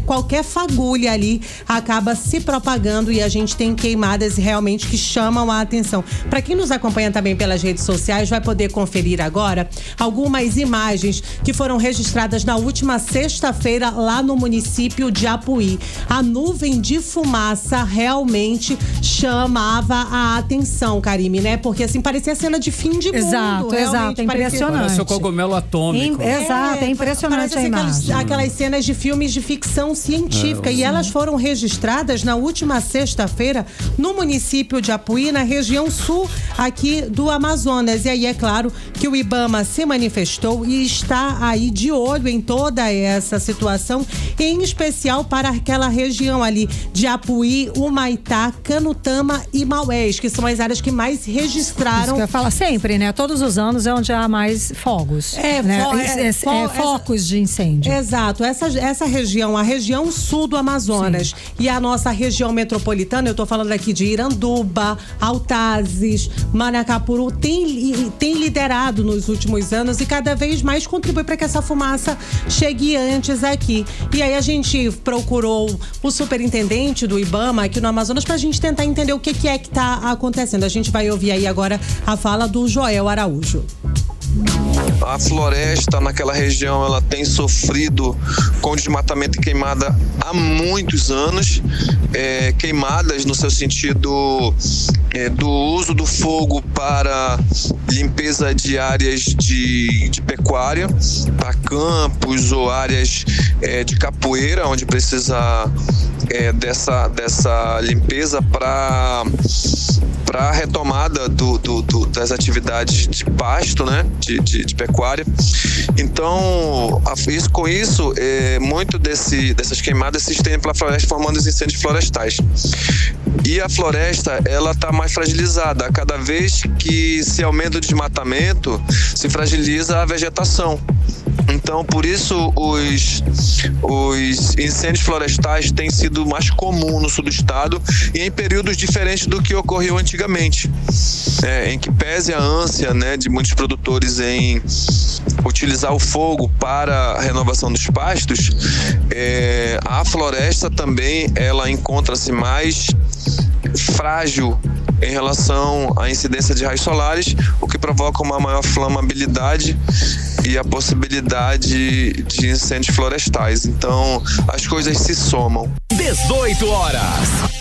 qualquer fagulha ali acaba se propagando, e a gente tem queimadas realmente que chamam a atenção. Para quem nos acompanha também pelas redes sociais, vai poder conferir agora algumas imagens que foram registradas na última sexta-feira lá no município de Apuí. A nuvem de fumaça realmente chamava a atenção, Karime, né? Porque assim, parecia cena de fim de mundo. Exato, é impressionante. Parece o cogumelo atômico. Exato, é impressionante a imagem. Aquelas cenas de filmes de ficção científica, e elas foram registradas na última sexta-feira no município de Apuí, na região sul aqui do Amazonas. E aí é claro que o IBAMA se manifestou e está aí de olho em toda essa situação, em especial para aquela região ali de Apuí, Humaitá, Canutama e Maués, que são as áreas que mais registraram. Isso que eu falo sempre, né? Todos os anos é onde há mais fogos. Focos de incêndio. Exato. Essa região, a região sul do Amazonas, sim, e a nossa região metropolitana, eu tô falando aqui de Iranduba, Altazes, Manacapuru, tem liderado nos últimos anos, e cada vez mais contribui para que essa fumaça chegue antes aqui. E aí a gente procurou o superintendente do IBAMA aqui no Amazonas pra gente tentar entender o que é que tá acontecendo. A gente vai ouvir aí agora a fala do Joel Araújo. A floresta naquela região, ela tem sofrido com desmatamento e queimada há muitos anos, queimadas no seu sentido do uso do fogo para limpeza de áreas de pecuária, para campos ou áreas de capoeira, onde precisa dessa limpeza para a retomada das atividades de pasto, né, de pecuária. Então, com isso, muito dessas queimadas se estende pela floresta, formando os incêndios florestais. E a floresta, ela está mais fragilizada. A cada vez que se aumenta o desmatamento, se fragiliza a vegetação. Então, por isso, os incêndios florestais têm sido mais comuns no sul do estado e em períodos diferentes do que ocorreu antigamente, em que pese a ânsia, né, de muitos produtores em utilizar o fogo para a renovação dos pastos, a floresta também ela encontra-se mais frágil em relação à incidência de raios solares, o que provoca uma maior flamabilidade e a possibilidade de incêndios florestais. Então, as coisas se somam. 18 horas.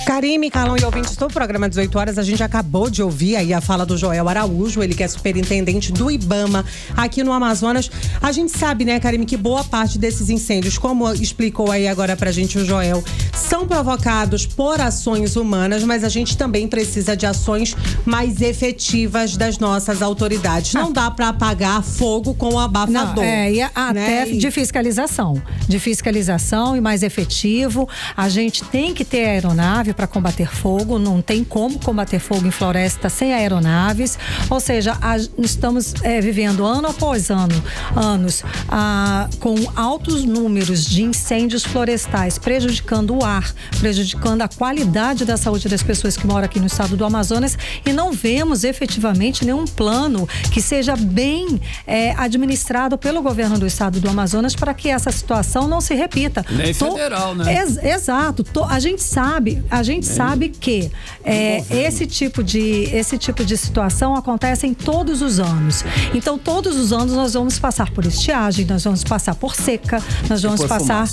Karime, Carlão e ouvintes do programa 18 horas, a gente acabou de ouvir aí a fala do Joel Araújo, ele que é superintendente do IBAMA aqui no Amazonas. A gente sabe, né, Karime, que boa parte desses incêndios, como explicou aí agora pra gente o Joel, são provocados por ações humanas, mas a gente também precisa de ações mais efetivas das nossas autoridades. Não dá pra apagar fogo com o abafador. Até de fiscalização. De fiscalização e mais efetivo. A gente tem que ter aeronave para combater fogo, não tem como combater fogo em floresta sem aeronaves, ou seja, estamos vivendo ano após anos com altos números de incêndios florestais, prejudicando o ar, prejudicando a qualidade da saúde das pessoas que moram aqui no estado do Amazonas, e não vemos efetivamente nenhum plano que seja bem administrado pelo governo do estado do Amazonas para que essa situação não se repita. Nem federal, né? Exato. A gente sabe que esse tipo de situação acontece em todos os anos. Então, todos os anos nós vamos passar por estiagem, nós vamos passar por seca, nós vamos passar...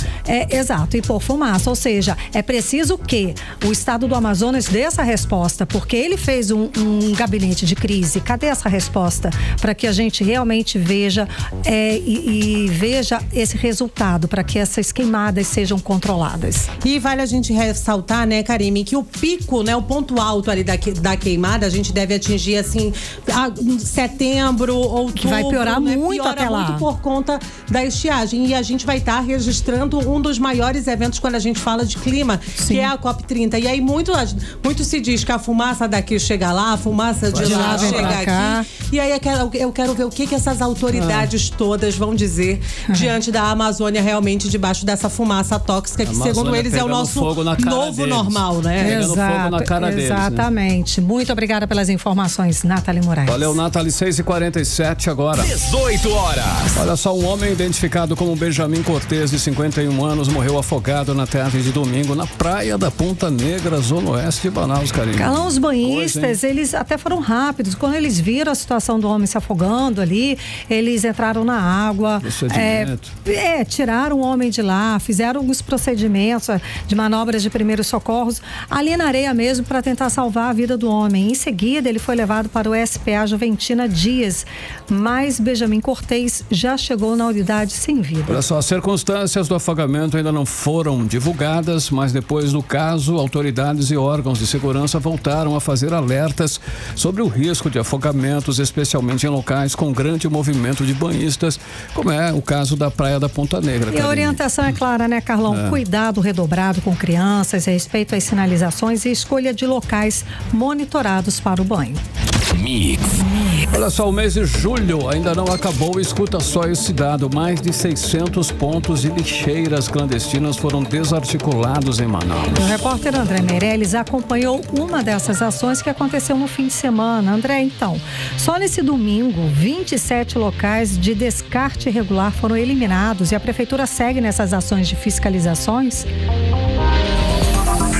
Exato, e por fumaça. Ou seja, é preciso que o estado do Amazonas dê essa resposta, porque ele fez um gabinete de crise. Cadê essa resposta? Para que a gente realmente veja e veja esse resultado, para que essas queimadas sejam controlalas. E vale a gente ressaltar, né, Karime, que o pico, né, o ponto alto ali da queimada, a gente deve atingir assim, setembro, outubro. Que vai piorar muito até lá. Muito por conta da estiagem. E a gente vai estar registrando um dos maiores eventos quando a gente fala de clima, que é a COP30. E aí muito se diz que a fumaça daqui chega lá, a fumaça de lá chega aqui. E aí eu quero ver o que essas autoridades todas vão dizer diante da Amazônia realmente debaixo dessa fumaça tóxica, que segundo eles é o nosso novo normal, né? Exato, fogo na cara deles, exatamente. Né? Muito obrigada pelas informações, Nathalie Moraes. Valeu, Nathalie. 6h47 agora. 18 horas. Olha só, um homem identificado como Benjamin Cortez, de 51 anos, morreu afogado na tarde de domingo na praia da Ponta Negra, zona oeste de Manaus, Karine. Carlão, os banhistas, eles até foram rápidos. Quando eles viram a situação do homem se afogando ali, eles entraram na água, tiraram o homem de lá, fizeram alguns procedimentos de manobras de primeiros socorros ali na areia mesmo para tentar salvar a vida do homem. Em seguida, ele foi levado para o SPA Juventina Dias, mas Benjamin Cortez já chegou na unidade sem vida. Olha só, as circunstâncias do afogamento ainda não foram divulgadas, mas depois do caso, autoridades e órgãos de segurança voltaram a fazer alertas sobre o risco de afogamentos, especialmente em locais com grande movimento de banhistas, como é o caso da Praia da Ponta Negra. E a orientação é clara, né, Carlão? Cuidado redobrado com crianças, respeito às sinalizações e escolha de locais monitorados para o banho. Olha só, o mês de julho ainda não acabou. Escuta só esse dado: mais de 600 pontos de lixeiras clandestinas foram desarticulados em Manaus. O repórter André Meirelles acompanhou uma dessas ações que aconteceu no fim de semana. André, então, só nesse domingo, 27 locais de descarte irregular foram eliminados e a prefeitura segue nessas ações de fiscalizações?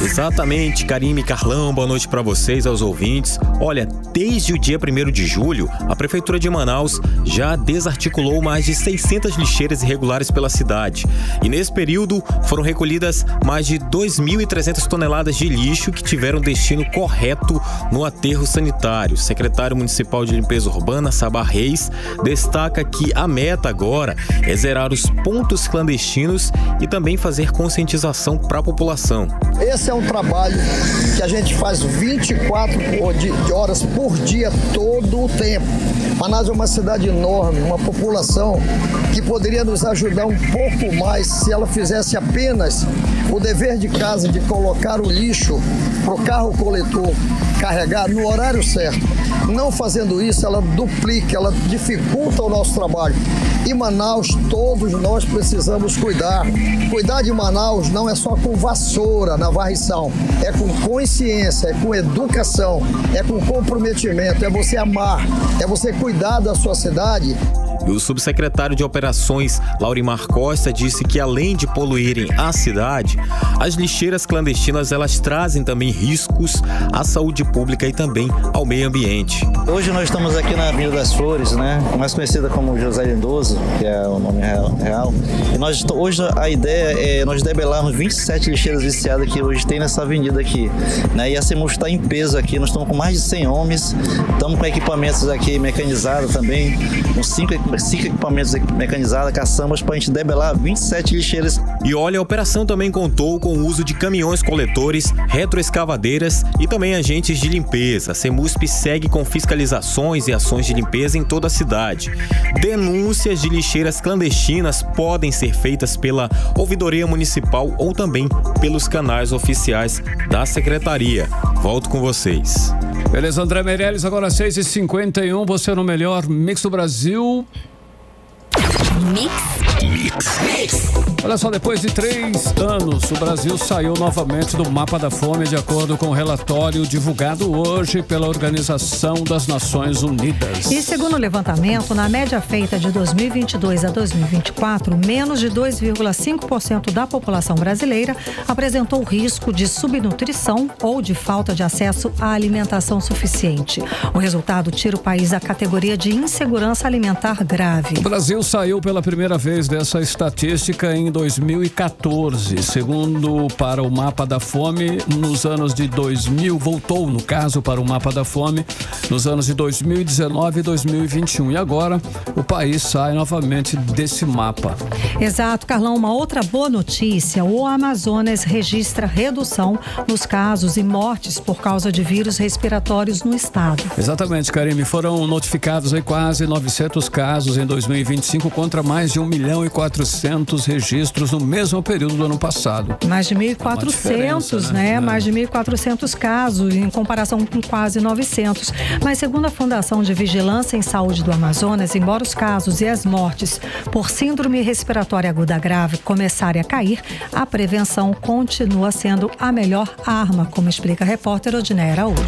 Exatamente, Karime e Carlão, boa noite para vocês, aos ouvintes. Olha, desde o dia 1º de julho, a Prefeitura de Manaus já desarticulou mais de 600 lixeiras irregulares pela cidade. E nesse período foram recolhidas mais de 2.300 toneladas de lixo que tiveram destino correto no aterro sanitário. O secretário municipal de limpeza urbana, Sabá Reis, destaca que a meta agora é zerar os pontos clandestinos e também fazer conscientização para a população. Esse é um trabalho que a gente faz 24 horas por dia, todo o tempo. Manaus é uma cidade enorme, uma população que poderia nos ajudar um pouco mais se ela fizesse apenas o dever de casa de colocar o lixo para o carro coletor carregar no horário certo. Não fazendo isso, ela duplica, ela dificulta o nosso trabalho. E Manaus, todos nós precisamos cuidar. Cuidar de Manaus não é só com vassoura na varrição, é com consciência, é com educação, é com comprometimento, é você amar, é você cuidar da sua cidade. E o subsecretário de Operações, Laurimar Costa, disse que além de poluírem a cidade, as lixeiras clandestinas elas trazem também riscos à saúde pública e também ao meio ambiente. Hoje nós estamos aqui na Avenida das Flores, né, mais conhecida como José Lindoso, que é o nome real. E hoje a ideia é nós debelarmos 27 lixeiras viciadas que hoje tem nessa avenida aqui, né, e a CEMUR está em peso aqui. Nós estamos com mais de 100 homens, estamos com equipamentos aqui mecanizados também, com 5 5 equipamentos mecanizados, caçambas, para a gente debelar 27 lixeiras. E olha, a operação também contou com o uso de caminhões coletores, retroescavadeiras e também agentes de limpeza. A CEMUSP segue com fiscalizações e ações de limpeza em toda a cidade. Denúncias de lixeiras clandestinas podem ser feitas pela Ouvidoria Municipal ou também pelos canais oficiais da Secretaria. Volto com vocês. Beleza, André Meirelles, agora 6h51, você no melhor Mix do Brasil. Mix. Olha só, depois de 3 anos, o Brasil saiu novamente do mapa da fome, de acordo com o relatório divulgado hoje pela Organização das Nações Unidas. E segundo o levantamento, na média feita de 2022 a 2024, menos de 2,5% da população brasileira apresentou risco de subnutrição ou de falta de acesso à alimentação suficiente. O resultado tira o país da categoria de insegurança alimentar grave. O Brasil saiu pela primeira vez dessa estatística em 2014. Segundo para o mapa da fome, nos anos de 2000, voltou, no caso, para o mapa da fome, nos anos de 2019 e 2021. E agora, o país sai novamente desse mapa. Exato, Carlão. Uma outra boa notícia: o Amazonas registra redução nos casos e mortes por causa de vírus respiratórios no estado. Exatamente, Karime. Foram notificados aí quase 900 casos em 2025 contra mais de 1.400.000 registros no mesmo período do ano passado. Mais de 1.400, né? Mais de 1.400 casos em comparação com quase 900. Mas segundo a Fundação de Vigilância em Saúde do Amazonas, embora os casos e as mortes por síndrome respiratória aguda grave começarem a cair, a prevenção continua sendo a melhor arma, como explica a repórter Odineia Araújo.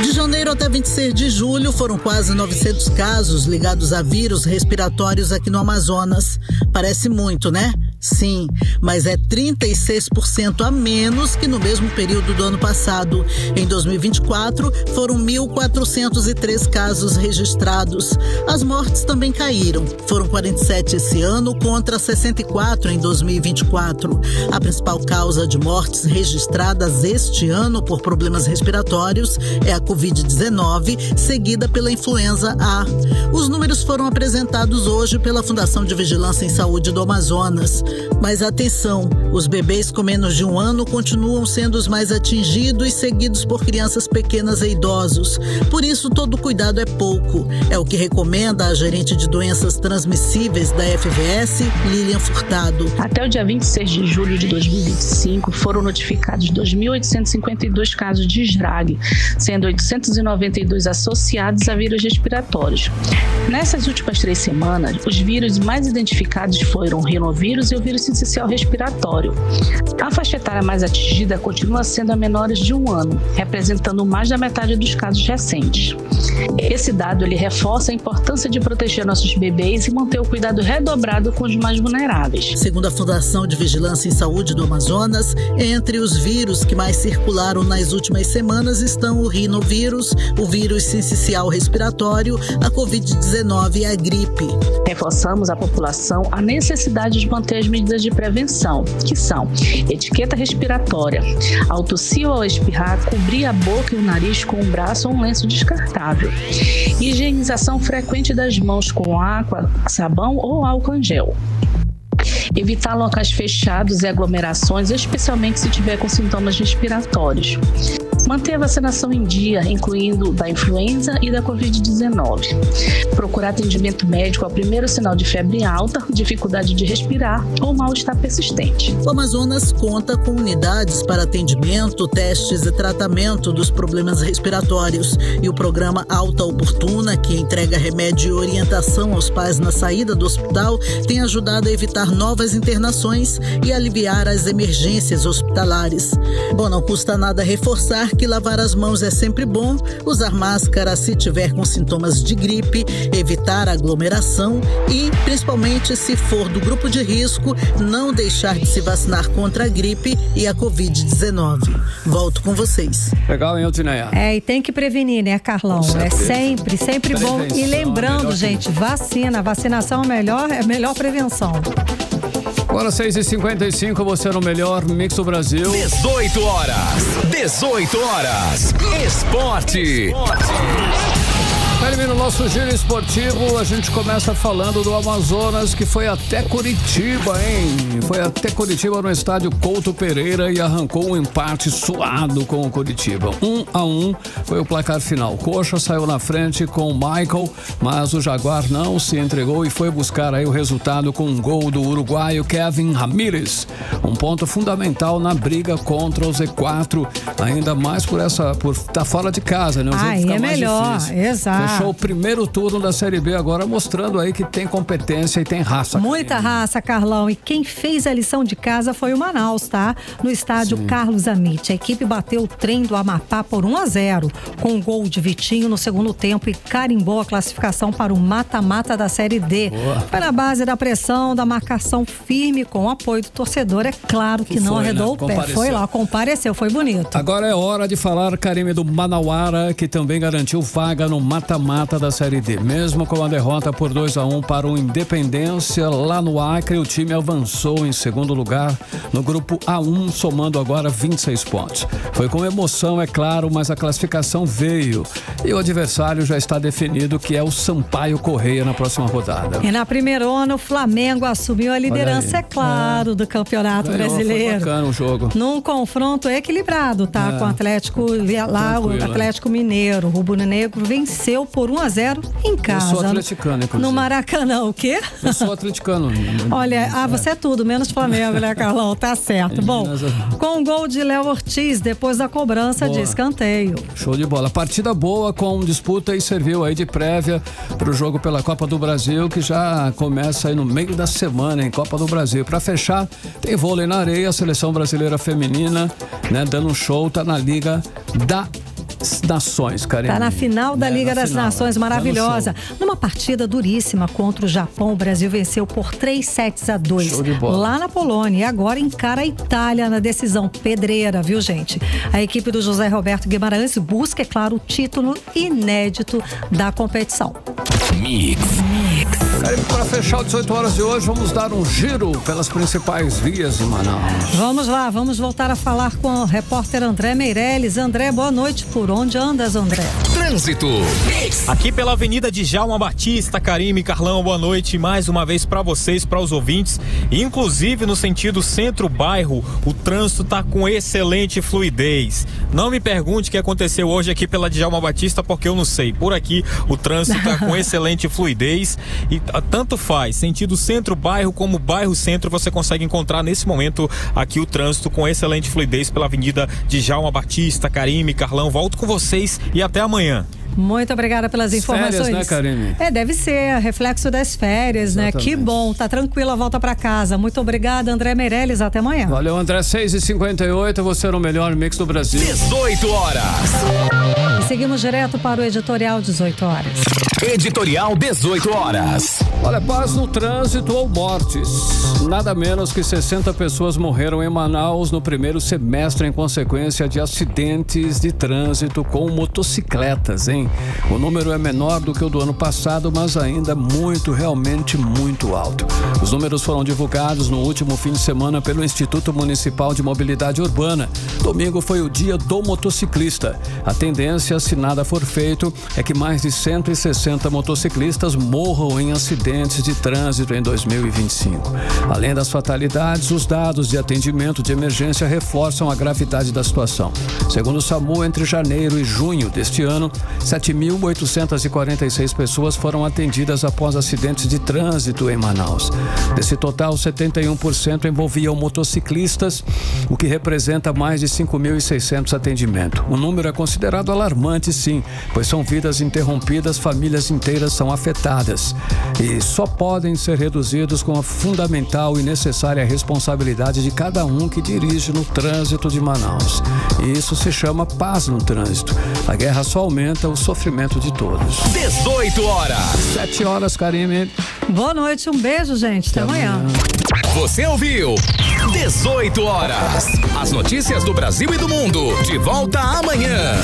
De janeiro até 26 de julho, foram quase 900 casos ligados a vírus respiratórios aqui no Amazonas. Parece muito, né? Sim, mas é 36% a menos que no mesmo período do ano passado. Em 2024, foram 1.403 casos registrados. As mortes também caíram. Foram 47 esse ano contra 64 em 2024. A principal causa de mortes registradas este ano por problemas respiratórios é a Covid-19, seguida pela influenza A. Os números foram apresentados hoje pela Fundação de Vigilância em Saúde do Amazonas. Mas atenção, os bebês com menos de 1 ano continuam sendo os mais atingidos, seguidos por crianças pequenas e idosos. Por isso, todo cuidado é pouco. É o que recomenda a gerente de doenças transmissíveis da FVS, Lilian Furtado. Até o dia 26 de julho de 2025, foram notificados 2.852 casos de SRAG, sendo 892 associados a vírus respiratórios. Nessas últimas 3 semanas, os vírus mais identificados foram o rinovírus e o vírus sincicial respiratório. A faixa etária mais atingida continua sendo a menores de 1 ano, representando mais da metade dos casos recentes. Esse dado ele reforça a importância de proteger nossos bebês e manter o cuidado redobrado com os mais vulneráveis. Segundo a Fundação de Vigilância em Saúde do Amazonas, entre os vírus que mais circularam nas últimas semanas estão o rinovírus, o vírus sincicial respiratório, a Covid-19 e a gripe. Reforçamos à população a necessidade de manter as medidas de prevenção, que são etiqueta respiratória, ao tossir ou ao espirrar, cobrir a boca e o nariz com um braço ou um lenço descartável, higienização frequente das mãos com água, sabão ou álcool em gel. Evitar locais fechados e aglomerações, especialmente se tiver com sintomas respiratórios. Manter a vacinação em dia, incluindo da influenza e da Covid-19. Procurar atendimento médico ao primeiro sinal de febre alta, dificuldade de respirar ou mal-estar persistente. O Amazonas conta com unidades para atendimento, testes e tratamento dos problemas respiratórios. E o programa Alta Oportuna, que entrega remédio e orientação aos pais na saída do hospital, tem ajudado a evitar novas internações e aliviar as emergências hospitalares. Bom, não custa nada reforçar que lavar as mãos é sempre bom, usar máscara se tiver com sintomas de gripe, evitar aglomeração e, principalmente se for do grupo de risco, não deixar de se vacinar contra a gripe e a Covid-19. Volto com vocês. Legal, hein, Odineia? E tem que prevenir, né, Carlão? É sempre bom. E lembrando, gente, vacinação é a melhor prevenção. Agora 6h55, você no melhor Mix do Brasil. 18 horas. Esporte. No nosso giro esportivo, a gente começa falando do Amazonas, que foi até Curitiba, hein? Foi até Curitiba no estádio Couto Pereira e arrancou um empate suado com o Curitiba. 1-1 foi o placar final. Coxa saiu na frente com o Michael, mas o Jaguar não se entregou e foi buscar aí o resultado com um gol do uruguaio Kevin Ramírez. Um ponto fundamental na briga contra o Z4, ainda mais por estar fora de casa, né? O jogo fica mais melhor, difícil. exato. Fechou o primeiro turno da Série B agora, mostrando aí que tem competência e tem raça. Muita raça, Carlão. E quem fez a lição de casa foi o Manaus, tá? No estádio Carlos Amit. A equipe bateu o trem do Amapá por 1-0, com um gol de Vitinho no segundo tempo e carimbou a classificação para o mata-mata da Série D. Boa. Foi na base da pressão, da marcação firme, com o apoio do torcedor. É claro que não arredou o pé. Foi lá, compareceu, foi bonito. Agora é hora de falar, Karime, do Manauara, que também garantiu vaga no mata-mata da Série D. Mesmo com a derrota por 2-1 para o Independência lá no Acre, o time avançou em segundo lugar no grupo A1, somando agora 26 pontos. Foi com emoção, é claro, mas a classificação veio e o adversário já está definido, que é o Sampaio Correia na próxima rodada. E na primeirona, o Flamengo assumiu a liderança, é claro, do Campeonato Brasileiro. Foi bacana o jogo. Num confronto equilibrado, tá? Com o Atlético, lá o Atlético Mineiro. O rubro-negro venceu por 1-0 em casa. Eu sou atleticano, inclusive. No Maracanã, o quê? Eu sou atleticano. Olha, você é tudo, menos Flamengo, né, Carlão? Tá certo. Bom, com o gol de Léo Ortiz, depois da cobrança de escanteio. Show de bola. Partida boa, com disputa, e serviu aí de prévia pro jogo pela Copa do Brasil, que já começa aí no meio da semana, em Copa do Brasil. Pra fechar, tem vôlei na areia, a seleção brasileira feminina, né, dando um show, tá na Liga das Nações, Karine. Tá na final da Liga das Nações, maravilhosa. Numa partida duríssima contra o Japão, o Brasil venceu por 3-2. Show de bola. Lá na Polônia, e agora encara a Itália na decisão pedreira, viu, gente? A equipe do José Roberto Guimarães busca, é claro, o título inédito da competição. Mix. Para fechar o 18 horas de hoje, vamos dar um giro pelas principais vias de Manaus. Vamos lá, vamos voltar a falar com o repórter André Meirelles. André, boa noite. Por onde andas, André? Trânsito. Aqui pela Avenida Djalma Batista, Karime, Carlão, boa noite mais uma vez para vocês, para os ouvintes. Inclusive no sentido centro-bairro, o trânsito tá com excelente fluidez. Não me pergunte o que aconteceu hoje aqui pela Djalma Batista, porque eu não sei. Por aqui o trânsito tá com excelente fluidez e tanto faz, sentido centro-bairro como bairro-centro, você consegue encontrar nesse momento aqui o trânsito com excelente fluidez pela Avenida Djalma Batista, Karime, Carlão. Volto com vocês e até amanhã. Muito obrigada pelas informações. Férias, né, Karine? Deve ser reflexo das férias, exatamente, né? Que bom, tá tranquila a volta pra casa. Muito obrigada, André Meirelles, até amanhã. Valeu, André, 6h58, você no melhor mix do Brasil. 18 horas. E seguimos direto para o editorial 18 horas. Editorial 18 horas. Olha, paz no trânsito ou mortes. Nada menos que 60 pessoas morreram em Manaus no primeiro semestre em consequência de acidentes de trânsito com motocicletas, hein? O número é menor do que o do ano passado, mas ainda realmente muito alto. Os números foram divulgados no último fim de semana pelo Instituto Municipal de Mobilidade Urbana. Domingo foi o dia do motociclista. A tendência, se nada for feito, é que mais de 160 motociclistas morram em acidentes de trânsito em 2025. Além das fatalidades, os dados de atendimento de emergência reforçam a gravidade da situação. Segundo o SAMU, entre janeiro e junho deste ano, 7.846 pessoas foram atendidas após acidentes de trânsito em Manaus. Desse total, 71% envolviam motociclistas, o que representa mais de 5.600 atendimentos. O número é considerado alarmante, sim, pois são vidas interrompidas, famílias inteiras são afetadas e só podem ser reduzidos com a fundamental e necessária responsabilidade de cada um que dirige no trânsito de Manaus. E isso se chama paz no trânsito. A guerra só aumenta o sofrimento de todos. 18 horas. 7 horas, Karime. Boa noite, um beijo, gente. Até amanhã. Você ouviu 18 horas. As notícias do Brasil e do mundo. De volta amanhã.